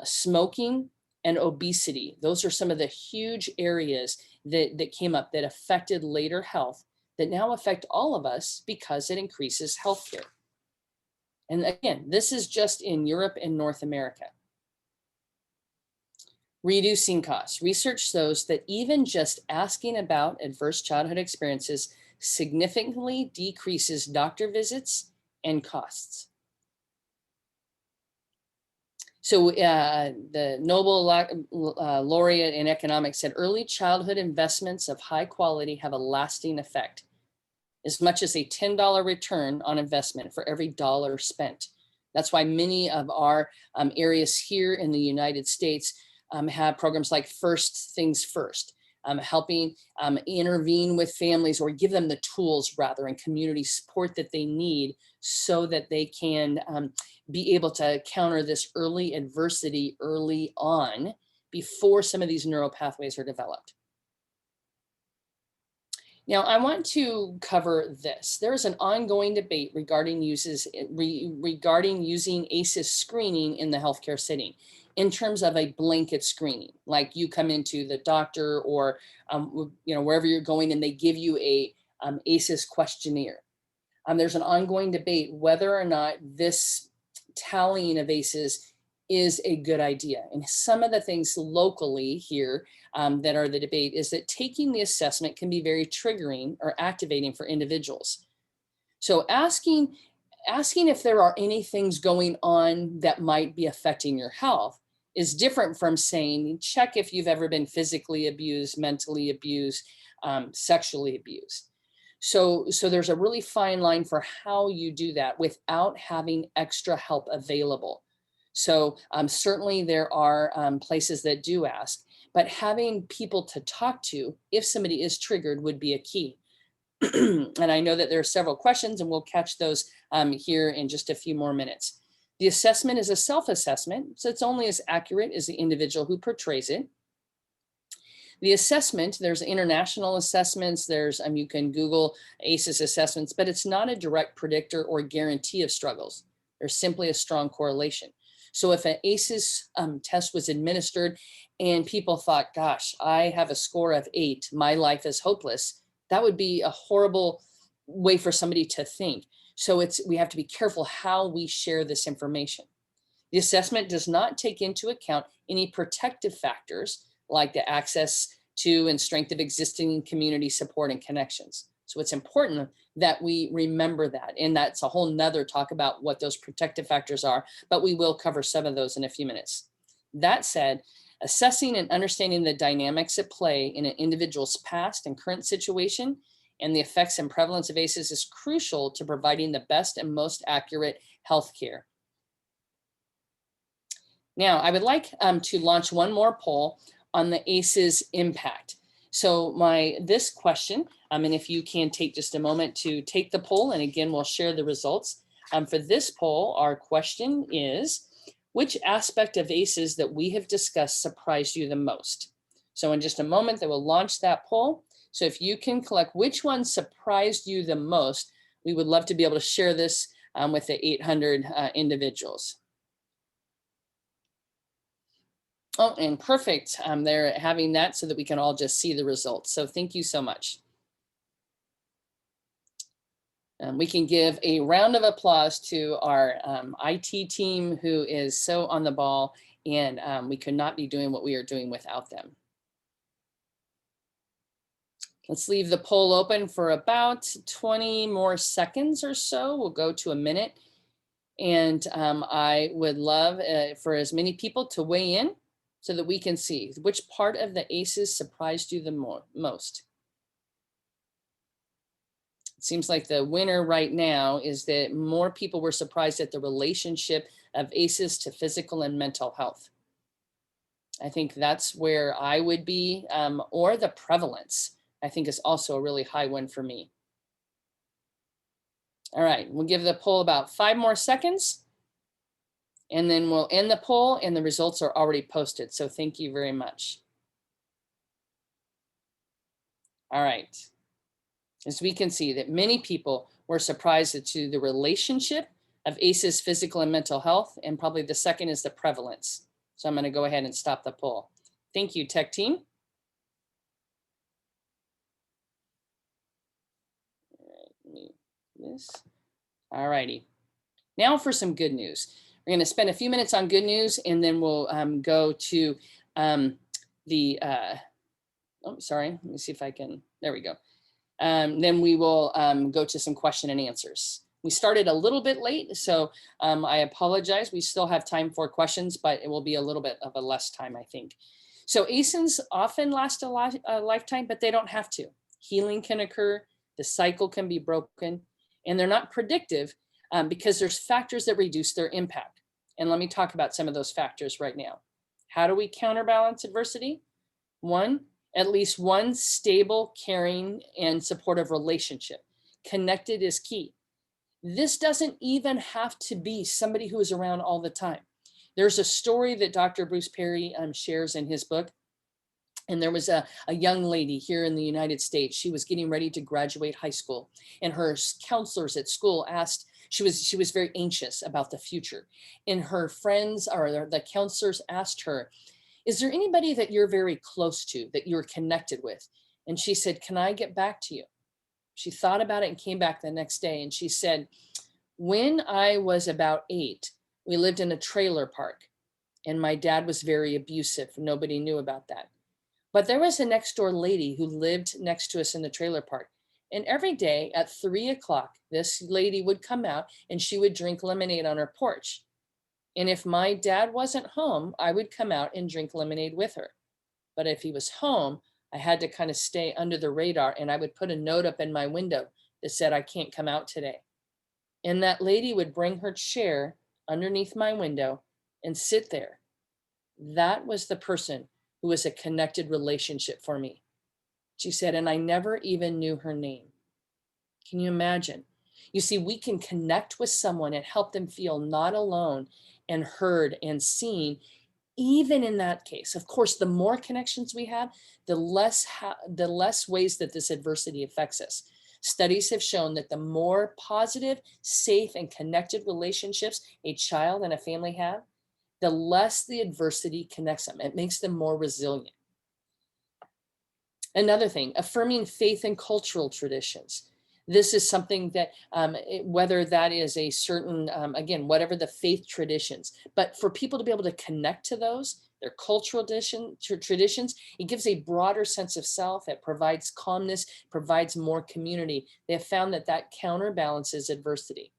smoking, and obesity. Those are some of the huge areas that came up that affected later health, that now affect all of us because it increases healthcare. And again, this is just in Europe and North America. Reducing costs. Research shows that even just asking about adverse childhood experiences significantly decreases doctor visits and costs. So the Nobel laureate in economics said early childhood investments of high quality have a lasting effect, as much as a $10 return on investment for every dollar spent. That's why many of our areas here in the United States have programs like First Things First, helping intervene with families, or give them the tools rather, and community support that they need so that they can be able to counter this early adversity early on before some of these neural pathways are developed. Now, I want to cover this. There is an ongoing debate regarding using ACEs screening in the healthcare setting, in terms of a blanket screening, like you come into the doctor or wherever you're going, and they give you a ACEs questionnaire. There's an ongoing debate whether or not this tallying of ACEs is a good idea. And some of the things locally here that are the debate is that taking the assessment can be very triggering or activating for individuals. So asking if there are any things going on that might be affecting your health is different from saying, check if you've ever been physically abused, mentally abused, sexually abused. So there's a really fine line for how you do that without having extra help available. So certainly there are places that do ask, but having people to talk to if somebody is triggered would be a key. And I know that there are several questions, and we'll catch those here in just a few more minutes. The assessment is a self-assessment, so it's only as accurate as the individual who portrays it. The assessment, there's international assessments, there's you can Google ACEs assessments, but it's not a direct predictor or guarantee of struggles. There's simply a strong correlation. So if an ACEs test was administered and people thought, gosh, I have a score of 8, my life is hopeless, that would be a horrible way for somebody to think. So we have to be careful how we share this information. The assessment does not take into account any protective factors like the access to and strength of existing community support and connections. So it's important that we remember that. And that's a whole nother talk about what those protective factors are, but we will cover some of those in a few minutes. That said, assessing and understanding the dynamics at play in an individual's past and current situation and the effects and prevalence of ACEs is crucial to providing the best and most accurate health care. Now, I would like to launch one more poll on the ACEs impact. So this question, and if you can take just a moment to take the poll, and again, we'll share the results. For this poll, our question is, which aspect of ACEs that we have discussed surprised you the most? So in just a moment, they will launch that poll. So if you can collect which one surprised you the most, we would love to be able to share this with the 800 individuals. Oh, and perfect. They're having that so that we can all just see the results. So thank you so much. We can give a round of applause to our IT team who is so on the ball, and we could not be doing what we are doing without them. Let's leave the poll open for about 20 more seconds or so. We'll go to a minute. And I would love for as many people to weigh in so that we can see which part of the ACEs surprised you the most. It seems like the winner right now is that more people were surprised at the relationship of ACEs to physical and mental health. I think that's where I would be, or the prevalence, I think is also a really high one for me. All right, we'll give the poll about 5 more seconds, and then we'll end the poll, and the results are already posted. So thank you very much. All right. As we can see that many people were surprised to the relationship of ACEs, physical and mental health, and probably the second is the prevalence. So I'm going to go ahead and stop the poll. Thank you, tech team. All righty. Now for some good news. We're going to spend a few minutes on good news, and then we'll go to oh, sorry. Let me see if I can. There we go. Then we will go to some question and answers. We started a little bit late, so I apologize. We still have time for questions, but it will be a little bit of a less time, I think. So ACEs often last a lifetime, but they don't have to. Healing can occur. The cycle can be broken, and they're not predictive because there's factors that reduce their impact. And let me talk about some of those factors right now. How do we counterbalance adversity? 1, at least one stable, caring, and supportive relationship. Connected is key. This doesn't even have to be somebody who is around all the time. There's a story that Dr. Bruce Perry shares in his book. And there was a young lady here in the United States. She was getting ready to graduate high school, and her counselors at school asked, she was very anxious about the future. And her friends, or the counselors, asked her, is there anybody that you're very close to, that you're connected with? And she said, can I get back to you? She thought about it and came back the next day, and she said, when I was about 8, We lived in a trailer park, and my dad was very abusive. Nobody knew about that. But there was a next door lady who lived next to us in the trailer park. And every day at 3 o'clock, this lady would come out and she would drink lemonade on her porch. And if my dad wasn't home, I would come out and drink lemonade with her. But if he was home, I had to kind of stay under the radar, and I would put a note up in my window that said, I can't come out today. And that lady would bring her chair underneath my window and sit there. That was the person who was a connected relationship for me. She said, and I never even knew her name. Can you imagine? You see, we can connect with someone and help them feel not alone and heard and seen, even in that case. Of course, the more connections we have, the less ways that this adversity affects us. Studies have shown that the more positive, safe, and connected relationships a child and a family have, the less the adversity connects them. It makes them more resilient. Another thing, affirming faith and cultural traditions. This is something that, whether that is a certain, again, whatever the faith traditions, but for people to be able to connect to those, their cultural traditions, it gives a broader sense of self. It provides calmness, provides more community. They have found that that counterbalances adversity.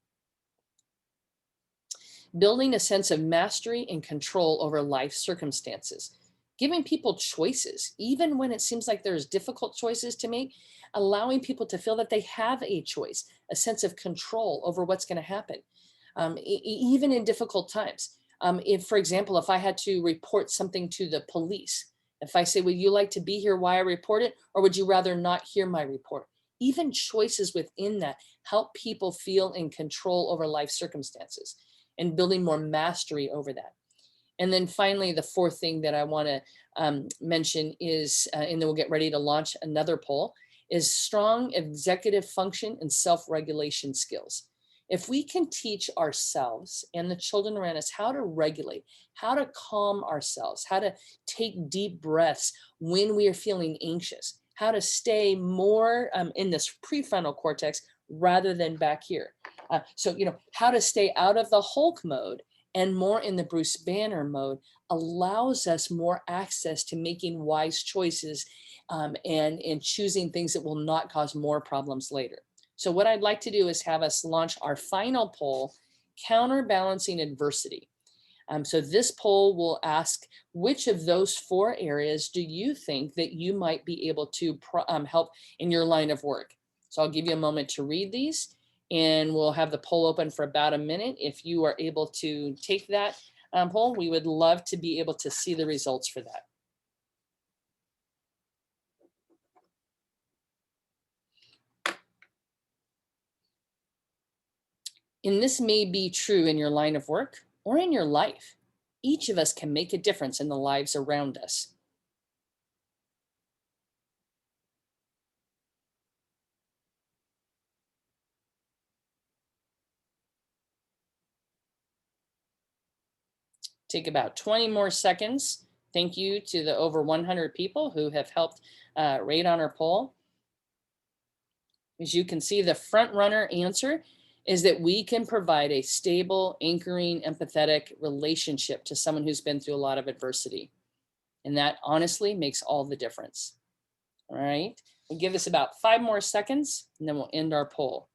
Building a sense of mastery and control over life circumstances. Giving people choices, even when it seems like there's difficult choices to make, allowing people to feel that they have a choice, a sense of control over what's going to happen, even in difficult times. If, for example, if I had to report something to the police, if I say, would you like to be here while I report it, or would you rather not hear my report? Even choices within that help people feel in control over life circumstances and building more mastery over that. And then finally, the fourth thing that I want to mention is, and then we'll get ready to launch another poll, is strong executive function and self-regulation skills. If we can teach ourselves and the children around us how to regulate, how to calm ourselves, how to take deep breaths when we are feeling anxious, how to stay more in this prefrontal cortex rather than back here. So, how to stay out of the Hulk mode and more in the Bruce Banner mode allows us more access to making wise choices and choosing things that will not cause more problems later. So what I'd like to do is have us launch our final poll, Counterbalancing Adversity. So this poll will ask, which of those 4 areas do you think that you might be able to help in your line of work? So I'll give you a moment to read these, and we'll have the poll open for about a minute. If you are able to take that poll, we would love to be able to see the results for that. And this may be true in your line of work or in your life. Each of us can make a difference in the lives around us. Take about 20 more seconds. Thank you to the over 100 people who have helped rate on our poll. As you can see, the front runner answer is that we can provide a stable, anchoring, empathetic relationship to someone who's been through a lot of adversity. And that honestly makes all the difference. All right, we'll give this about 5 more seconds and then we'll end our poll.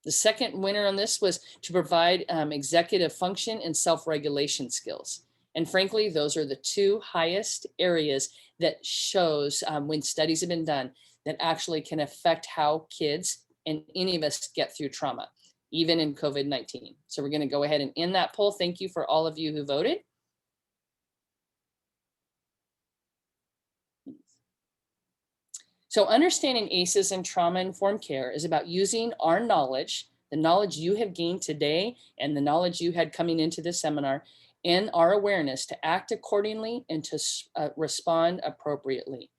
The second winner on this was to provide executive function and self-regulation skills. And frankly, those are the 2 highest areas that shows when studies have been done that actually can affect how kids and any of us get through trauma, even in COVID-19. So we're going to go ahead and end that poll. Thank you for all of you who voted. So understanding ACEs and trauma-informed care is about using our knowledge, the knowledge you have gained today and the knowledge you had coming into this seminar, and our awareness to act accordingly and to respond appropriately.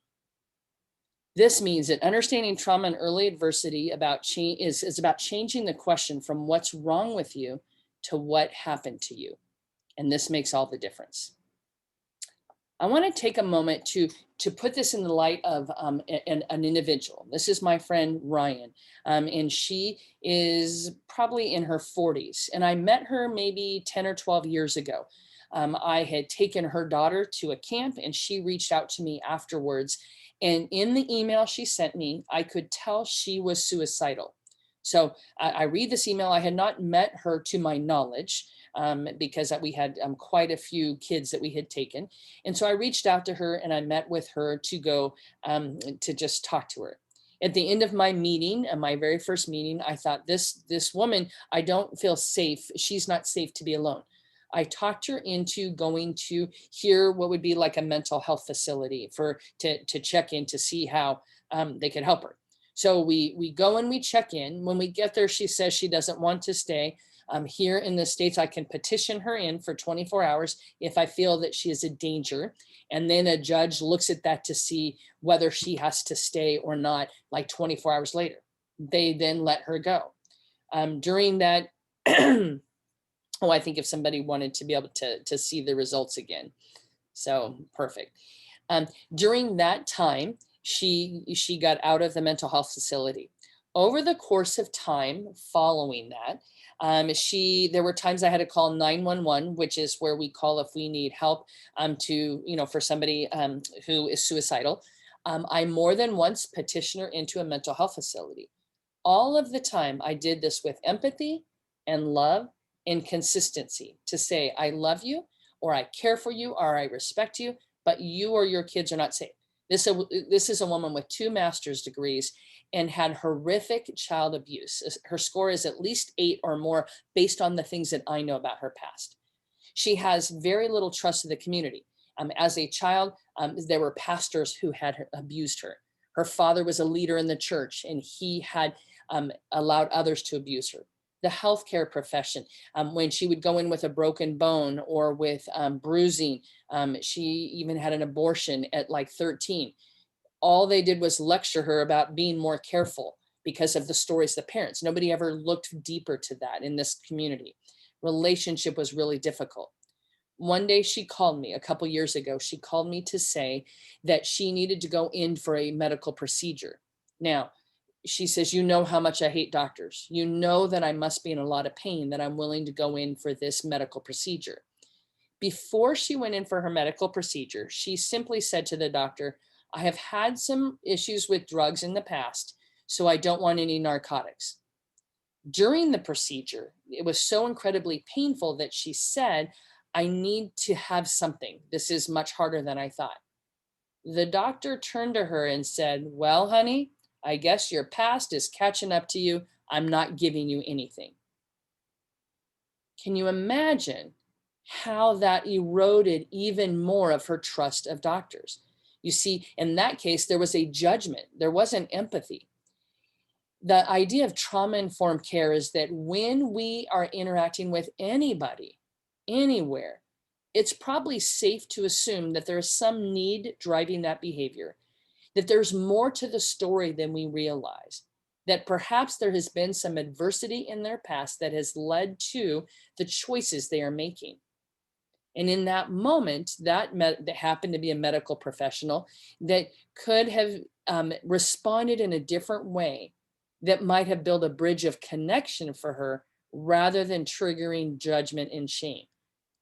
This means that understanding trauma and early adversity is about changing the question from what's wrong with you to what happened to you. And this makes all the difference. I want to take a moment to put this in the light of an individual. This is my friend Ryan, and she is probably in her 40s. And I met her maybe 10 or 12 years ago. I had taken her daughter to a camp, and she reached out to me afterwards. And in the email she sent me, I could tell she was suicidal. So I read this email. I had not met her to my knowledge, because we had quite a few kids that we had taken. And so I reached out to her and I met with her to go to just talk to her. At the end of my meeting, my very first meeting, I thought this woman, I don't feel safe. She's not safe to be alone. I talked her into going to here what would be like a mental health facility to check in to see how they could help her. So we go and we check in. When we get there, she says she doesn't want to stay. Here in the States, I can petition her in for 24 hours if I feel that she is a danger. And then a judge looks at that to see whether she has to stay or not, like 24 hours later. They then let her go. During that, I think if somebody wanted to be able to see the results again. So perfect. During that time, she got out of the mental health facility. Over the course of time following that, there were times I had to call 911, which is where we call if we need help for somebody who is suicidal. I more than once petitioned her into a mental health facility. All of the time I did this with empathy and love and consistency to say, I love you, or I care for you, or I respect you, but you or your kids are not safe. This is a woman with 2 master's degrees and had horrific child abuse. Her score is at least 8 or more based on the things that I know about her past. She has very little trust in the community. As a child, there were pastors who had abused her. Her father was a leader in the church and he had allowed others to abuse her. The healthcare profession, when she would go in with a broken bone or with bruising, she even had an abortion at like 13. All they did was lecture her about being more careful because of the stories of the parents. Nobody ever looked deeper to that in this community. Relationship was really difficult. One day she called me a couple years ago. She called me to say that she needed to go in for a medical procedure. Now, she says, you know how much I hate doctors. You know that I must be in a lot of pain, that I'm willing to go in for this medical procedure. Before she went in for her medical procedure, she simply said to the doctor, I have had some issues with drugs in the past, so I don't want any narcotics. During the procedure, it was so incredibly painful that she said, I need to have something. This is much harder than I thought. The doctor turned to her and said, well, honey, I guess your past is catching up to you. I'm not giving you anything. Can you imagine how that eroded even more of her trust of doctors? You see, in that case, there was a judgment. There wasn't empathy. The idea of trauma-informed care is that when we are interacting with anybody, anywhere, it's probably safe to assume that there is some need driving that behavior, that there's more to the story than we realize, that perhaps there has been some adversity in their past that has led to the choices they are making. And in that moment, that happened to be a medical professional that could have responded in a different way that might have built a bridge of connection for her rather than triggering judgment and shame.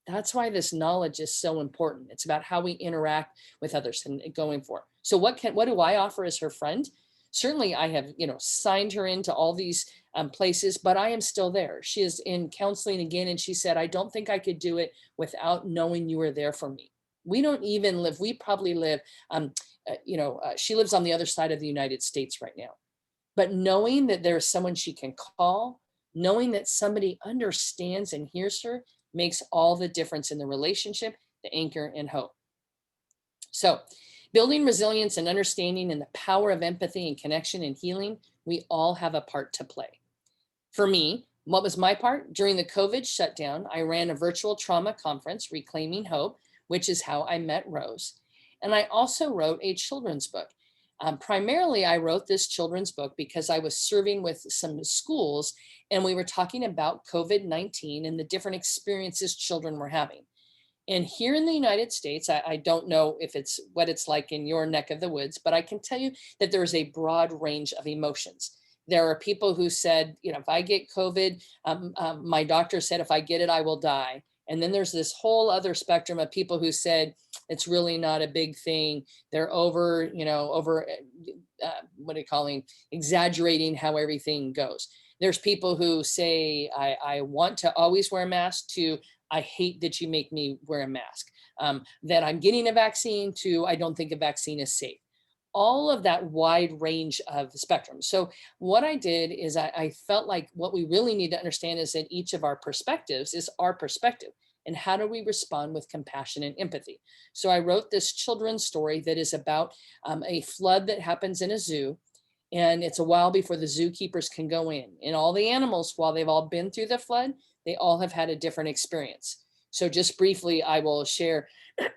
That's why this knowledge is so important. It's about how we interact with others and going for. So what do I offer as her friend? Certainly I have, signed her into all these places, but I am still there. She is in counseling again. And she said, I don't think I could do it without knowing you were there for me. We don't even live, we probably live, she lives on the other side of the United States right now. But knowing that there is someone she can call, knowing that somebody understands and hears her makes all the difference in the relationship, the anchor, and hope. So building resilience and understanding and the power of empathy and connection and healing, we all have a part to play. For me, what was my part? During the COVID shutdown, I ran a virtual trauma conference, Reclaiming Hope, which is how I met Rose. And I also wrote a children's book. Primarily, I wrote this children's book because I was serving with some schools and we were talking about COVID-19 and the different experiences children were having. And here in the United States, I don't know if it's what it's like in your neck of the woods, but I can tell you that there is a broad range of emotions. There are people who said, you know, if I get COVID, my doctor said if I get it, I will die. And then there's this whole other spectrum of people who said it's really not a big thing. They're over, you know, what are you calling, exaggerating how everything goes. There's people who say, I want to always wear a mask, to I hate that you make me wear a mask, that I'm getting a vaccine, to I don't think a vaccine is safe. All of that wide range of the spectrum. So what I did is I felt like what we really need to understand is that each of our perspectives is our perspective. And how do we respond with compassion and empathy? So I wrote this children's story that is about a flood that happens in a zoo. And it's a while before the zookeepers can go in. And all the animals, while they've all been through the flood, they all have had a different experience. So just briefly, I will share,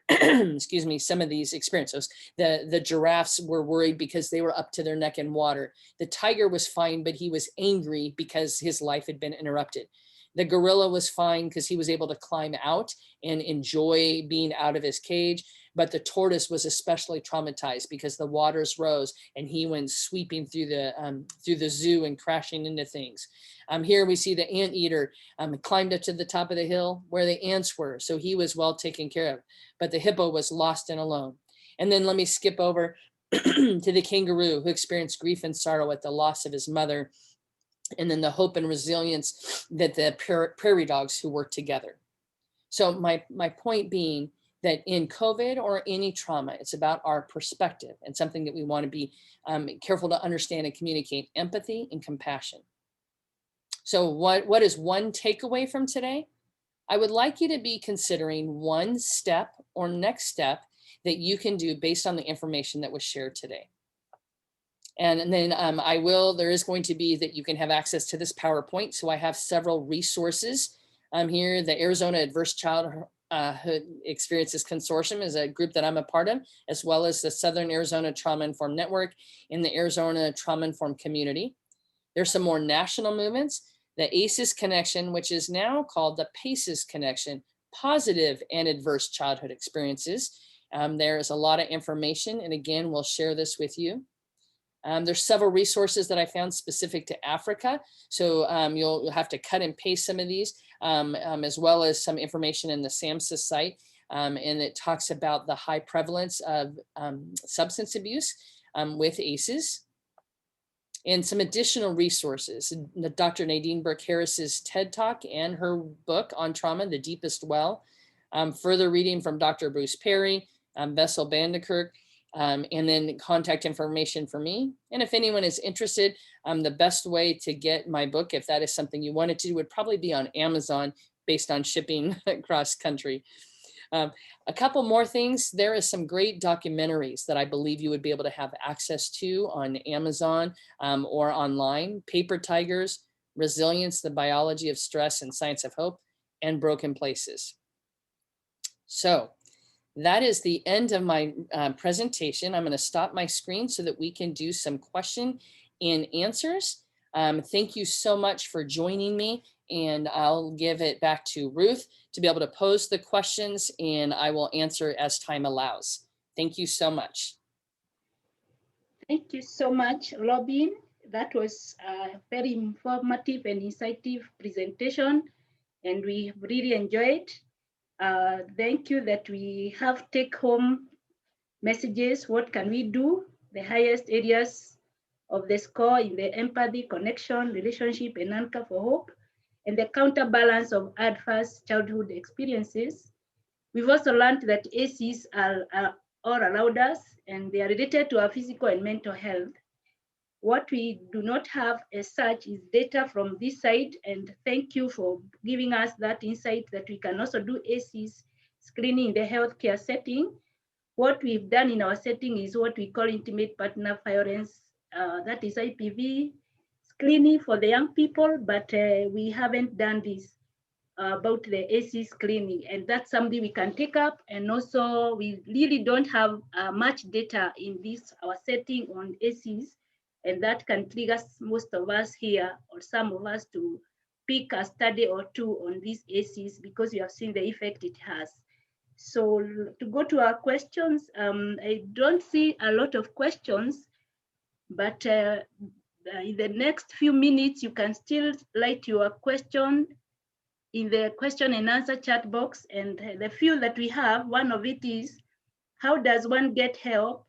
excuse me, some of these experiences. The giraffes were worried because they were up to their neck in water. The tiger was fine, but he was angry because his life had been interrupted. The gorilla was fine because he was able to climb out and enjoy being out of his cage. But the tortoise was especially traumatized because the waters rose and he went sweeping through the zoo and crashing into things. Here we see the anteater climbed up to the top of the hill where the ants were, so he was well taken care of. But the hippo was lost and alone. And then let me skip over to the kangaroo, who experienced grief and sorrow at the loss of his mother, and then the hope and resilience that the prairie dogs who work together. So my point being that in COVID or any trauma, it's about our perspective, and something that we want to be careful to understand and communicate: empathy and compassion. So what is one takeaway from today? I would like you to be considering one step or next step that you can do based on the information that was shared today. And then there is going to be that you can have access to this PowerPoint. So I have several resources here. The Arizona Adverse Childhood Experiences Consortium is a group that I'm a part of, as well as the Southern Arizona Trauma Informed Network and the Arizona Trauma Informed Community. There's some more national movements. The ACEs Connection, which is now called the PACES Connection, Positive and Adverse Childhood Experiences. There is a lot of information, and again, we'll share this with you. There's several resources that I found specific to Africa. So you'll have to cut and paste some of these, as well as some information in the SAMHSA site. And it talks about the high prevalence of substance abuse with ACEs. And some additional resources: Dr. Nadine Burke-Harris's TED Talk and her book on trauma, The Deepest Well. Further reading from Dr. Bruce Perry, Bessel Bandekirk, and then contact information for me. And if anyone is interested, the best way to get my book, if that is something you wanted to, would probably be on Amazon, based on shipping across country. A couple more things. There is some great documentaries that I believe you would be able to have access to on Amazon or online: Paper Tigers, Resilience, the Biology of Stress and Science of Hope, and Broken Places. So that is the end of my presentation. I'm going to stop my screen so that we can do some question and answers. Thank you so much for joining me, and I'll give it back to Ruth to be able to pose the questions, and I will answer as time allows. Thank you so much. Thank you so much, Robin. That was a very informative and insightful presentation, and we really enjoyed. Thank you that we have take-home messages. What can we do? The highest areas of the score in the empathy, connection, relationship, and anchor for hope, and the counterbalance of adverse childhood experiences. We've also learned that ACEs are all around us, and they are related to our physical and mental health. What we do not have as such is data from this side, and thank you for giving us that insight that we can also do ACEs screening in the healthcare setting. What we've done in our setting is what we call intimate partner violence, that is IPV screening for the young people, but we haven't done this about the AC screening, and that's something we can take up. And also, we really don't have much data in this our setting on ACs, and that can trigger most of us here, or some of us, to pick a study or two on these ACs, because you have seen the effect it has. So to go to our questions, I don't see a lot of questions, but in the next few minutes, you can still write your question in the question and answer chat box. And the few that we have, one of it is, how does one get help?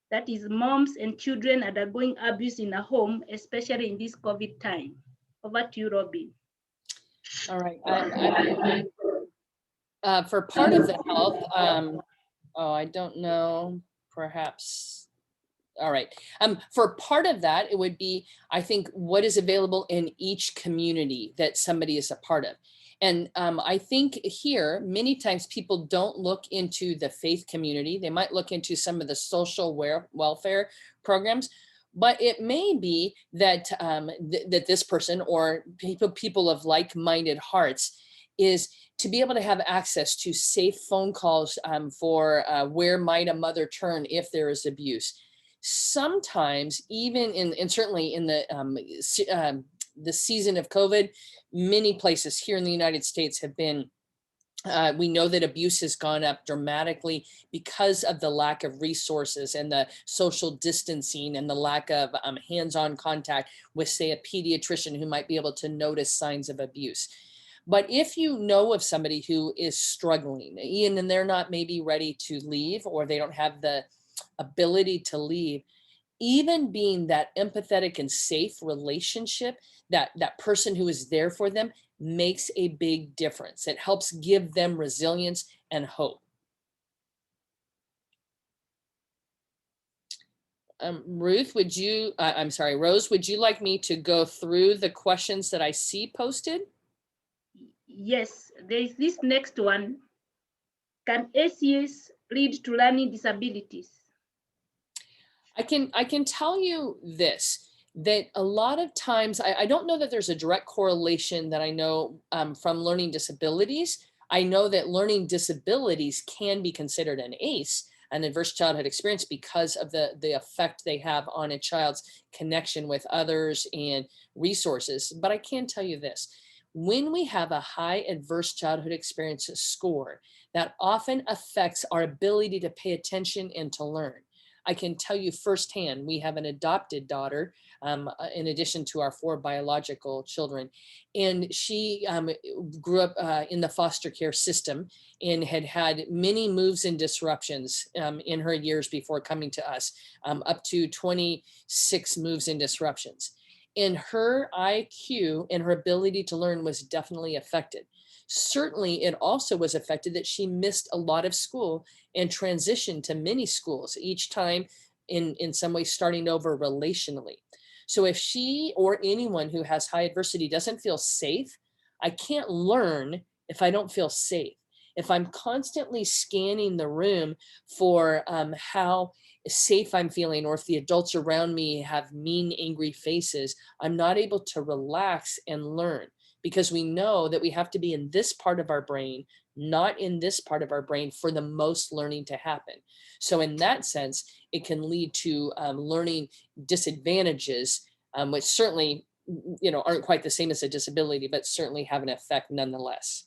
That is, moms and children undergoing abuse in a home, especially in this COVID time. Over to you, Robin. All right. For part of the help, I don't know, perhaps. All right. For part of that, it would be, I think, what is available in each community that somebody is a part of. And I think here, many times people don't look into the faith community. They might look into some of the social welfare programs, but it may be that that this person or people of like-minded hearts is to be able to have access to safe phone calls for where might a mother turn if there is abuse. Sometimes even and certainly in the season of COVID, many places here in the United States have been, we know that abuse has gone up dramatically because of the lack of resources and the social distancing and the lack of hands-on contact with, say, a pediatrician who might be able to notice signs of abuse. But if you know of somebody who is struggling, and they're not maybe ready to leave, or they don't have the ability to leave, even being that empathetic and safe relationship, that person who is there for them, makes a big difference. It helps give them resilience and hope. Rose, would you like me to go through the questions that I see posted? Yes, there is this next one. Can ACS lead to learning disabilities? I can tell you this, that a lot of times, I don't know that there's a direct correlation that I know from learning disabilities. I know that learning disabilities can be considered an ACE, an adverse childhood experience, because of the effect they have on a child's connection with others and resources. But I can tell you this, when we have a high adverse childhood experience score, that often affects our ability to pay attention and to learn. I can tell you firsthand, we have an adopted daughter, in addition to our 4 biological children. And she grew up in the foster care system and had many moves and disruptions in her years before coming to us, up to 26 moves and disruptions. And her IQ and her ability to learn was definitely affected. Certainly, it also was affected that she missed a lot of school and transitioned to many schools, each time in some way starting over relationally. So if she or anyone who has high adversity doesn't feel safe, I can't learn if I don't feel safe. If I'm constantly scanning the room for how safe I'm feeling, or if the adults around me have mean, angry faces, I'm not able to relax and learn, because we know that we have to be in this part of our brain, not in this part of our brain, for the most learning to happen. So in that sense, it can lead to learning disadvantages, which certainly, aren't quite the same as a disability, but certainly have an effect nonetheless.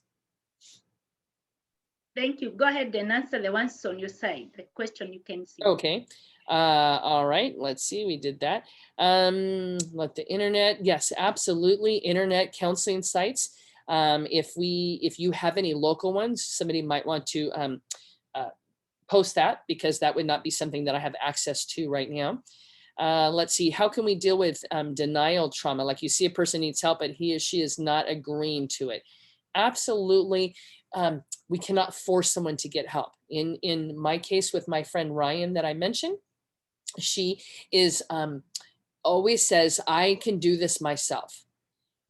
Thank you. Go ahead and answer the ones on your side, the question you can see. Okay. All right, let's see, we did that. Let the internet, yes, absolutely. Internet counseling sites. If you have any local ones, somebody might want to post that, because that would not be something that I have access to right now. Let's see, how can we deal with denial trauma? Like, you see a person needs help, but he or she is not agreeing to it. Absolutely. We cannot force someone to get help. In my case with my friend Ryan that I mentioned, she is always says, I can do this myself.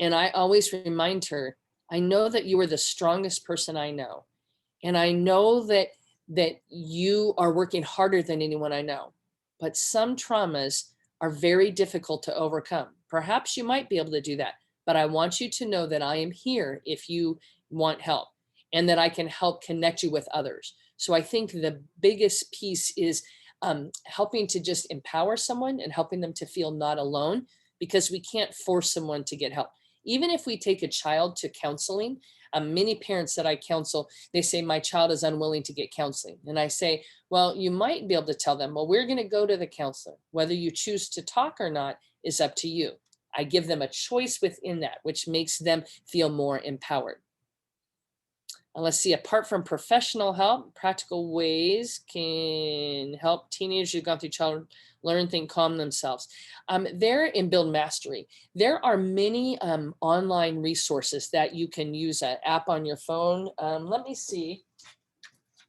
And I always remind her, I know that you are the strongest person I know. And I know that you are working harder than anyone I know. But some traumas are very difficult to overcome. Perhaps you might be able to do that, but I want you to know that I am here if you want help, and that I can help connect you with others. So I think the biggest piece is helping to just empower someone and helping them to feel not alone, because we can't force someone to get help. Even if we take a child to counseling, Many parents that I counsel, they say, my child is unwilling to get counseling. And I say, well, you might be able to tell them, well, we're going to go to the counselor. Whether you choose to talk or not is up to you. I give them a choice within that, which makes them feel more empowered. Let's see, apart from professional help, practical ways can help teenagers who've gone through child learn, think, calm themselves. There in Build Mastery, there are many online resources that you can use, an app on your phone. Let me see.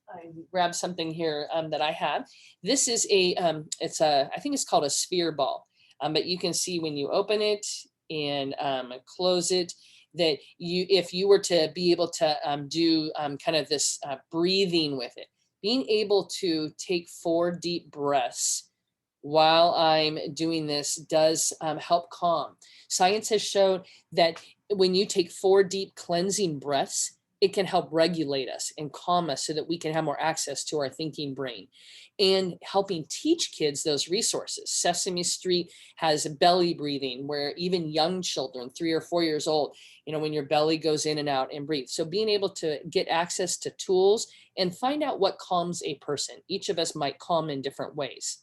I grabbed something here that I have. This is I think it's called a sphere ball, but you can see when you open it and close it, that if you were to be able to do kind of this breathing with it, being able to take 4 deep breaths while I'm doing this does help calm. Science has shown that when you take 4 deep cleansing breaths, it can help regulate us and calm us so that we can have more access to our thinking brain. And helping teach kids those resources. Sesame Street has belly breathing, where even young children, 3 or 4 years old, when your belly goes in and out and breathe. So being able to get access to tools and find out what calms a person. Each of us might calm in different ways.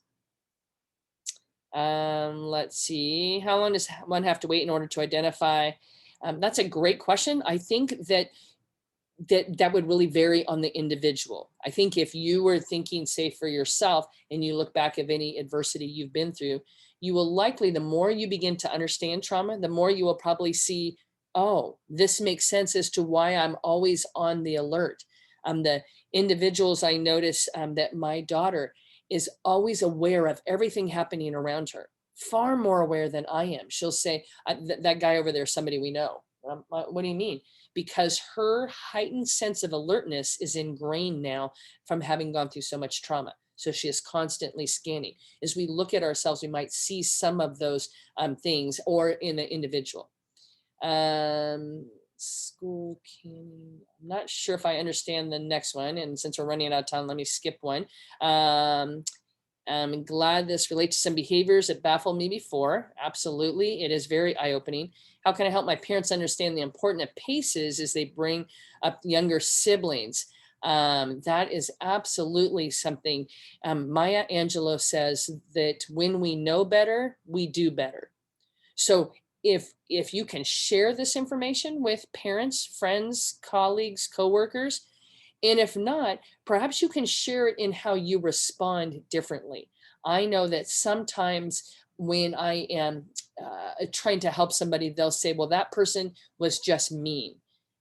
Let's see, how long does one have to wait in order to identify? That's a great question. I think that would really vary on the individual. I think if you were thinking, say, for yourself, and you look back at any adversity you've been through, you will likely, the more you begin to understand trauma, the more you will probably see, oh, this makes sense as to why I'm always on the alert. The individuals I notice that my daughter is always aware of everything happening around her, far more aware than I am. She'll say, that guy over there is somebody we know. What do you mean? Because her heightened sense of alertness is ingrained now from having gone through so much trauma. So she is constantly scanning. As we look at ourselves, we might see some of those things, or in the individual. School canning. I'm not sure if I understand the next one. And since we're running out of time, let me skip one. I'm glad this relates to some behaviors that baffled me before. Absolutely. It is very eye-opening. How can I help my parents understand the importance of paces as they bring up younger siblings? That is absolutely something. Maya Angelou says that when we know better, we do better. So if you can share this information with parents, friends, colleagues, coworkers, and if not, perhaps you can share it in how you respond differently. I know that sometimes when I am trying to help somebody, they'll say, well, that person was just mean.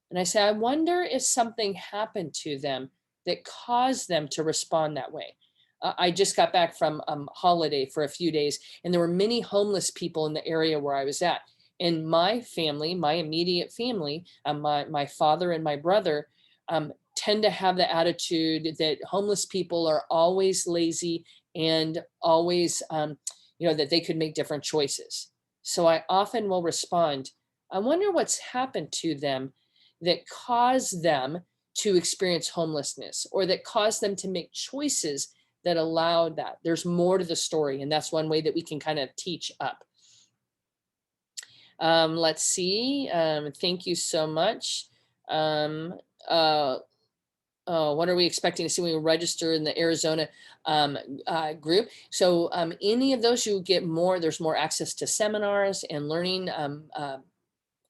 And I say, I wonder if something happened to them that caused them to respond that way. I just got back from holiday for a few days, and there were many homeless people in the area where I was at. And my family, my immediate family, my father and my brother, tend to have the attitude that homeless people are always lazy and always, that they could make different choices. So I often will respond, I wonder what's happened to them that caused them to experience homelessness, or that caused them to make choices that allowed that. There's more to the story, and that's one way that we can kind of teach up. Let's see. Thank you so much. What are we expecting to see when we register in the Arizona group? So any of those, you get more, there's more access to seminars and learning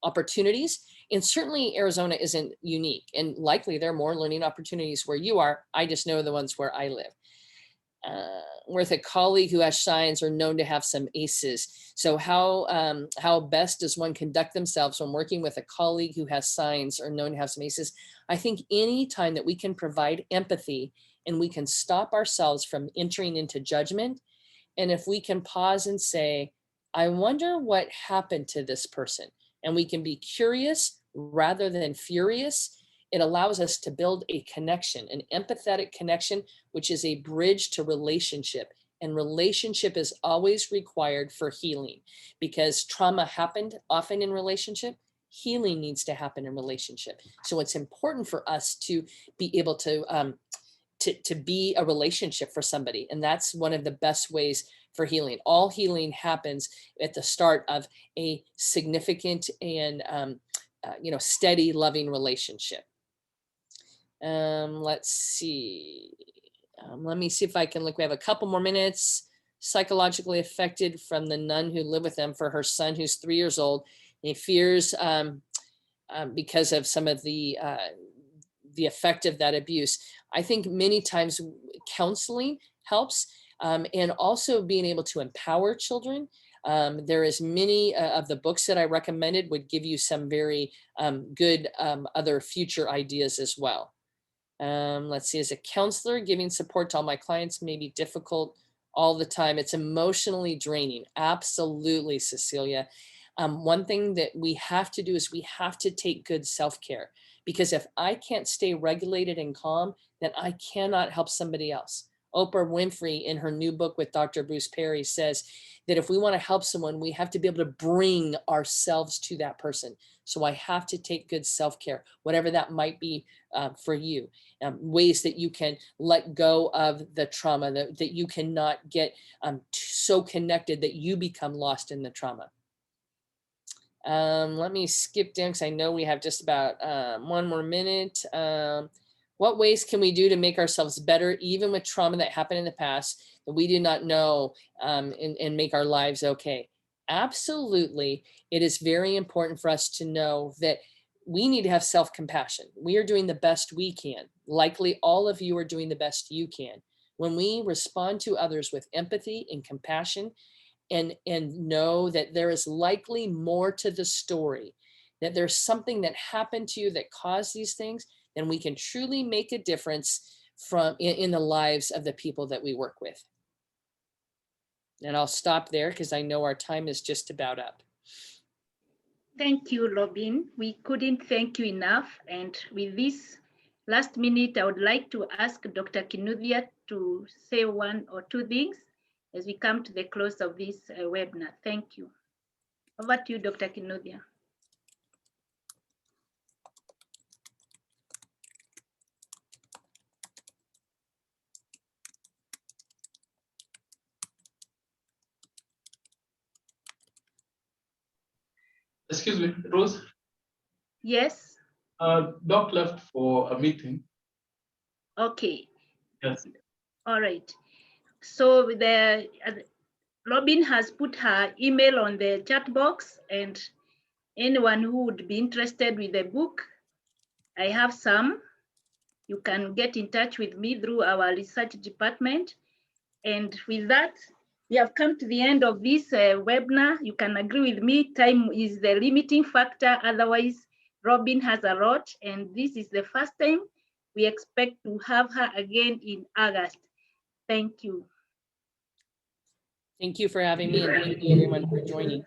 opportunities. And certainly Arizona isn't unique, and likely there are more learning opportunities where you are. I just know the ones where I live. With a colleague who has signs or known to have some ACEs. So how best does one conduct themselves when working with a colleague who has signs or known to have some ACEs? I think any time that we can provide empathy and we can stop ourselves from entering into judgment, and if we can pause and say, I wonder what happened to this person, and we can be curious rather than furious, it allows us to build a connection, an empathetic connection, which is a bridge to relationship. And relationship is always required for healing, because trauma happened often in relationship. Healing needs to happen in relationship. So it's important for us to be able to be a relationship for somebody. And that's one of the best ways for healing. All healing happens at the start of a significant and steady, loving relationship. Let's see. Let me see if I can look. We have a couple more minutes. Psychologically affected from the nun who lived with them for her son, who's 3 years old. And he fears because of some of the effect of that abuse. I think many times counseling helps, and also being able to empower children. There is many of the books that I recommended would give you some very good other future ideas as well. Let's see, as a counselor, giving support to all my clients may be difficult all the time. It's emotionally draining. Absolutely, Cecilia. One thing that we have to do is we have to take good self-care, because if I can't stay regulated and calm, then I cannot help somebody else. Oprah Winfrey, in her new book with Dr. Bruce Perry, says that if we want to help someone, we have to be able to bring ourselves to that person. So I have to take good self-care, whatever that might be for you. Ways that you can let go of the trauma, that you cannot get so connected that you become lost in the trauma. Let me skip down because I know we have just about 1 more minute. What ways can we do to make ourselves better, even with trauma that happened in the past that we do not know, and make our lives okay? Absolutely. It is very important for us to know that we need to have self-compassion. We are doing the best we can. Likely all of you are doing the best you can. When we respond to others with empathy and compassion, and know that there is likely more to the story, that there's something that happened to you that caused these things, then we can truly make a difference in the lives of the people that we work with. And I'll stop there because I know our time is just about up. Thank you, Robin. We couldn't thank you enough. And with this last minute, I would like to ask Dr. Kinuthia to say 1 or 2 things as we come to the close of this webinar. Thank you. Over to you, Dr. Kinuthia. Excuse me, Rose? Yes? Doc left for a meeting. Okay. Yes. All right. So Robin has put her email on the chat box, and anyone who would be interested with the book, I have some. You can get in touch with me through our research department. And with that, we have come to the end of this webinar. You can agree with me, time is the limiting factor. Otherwise, Robin has a lot, and this is the first time. We expect to have her again in August. Thank you. Thank you for having me, and thank you everyone for joining.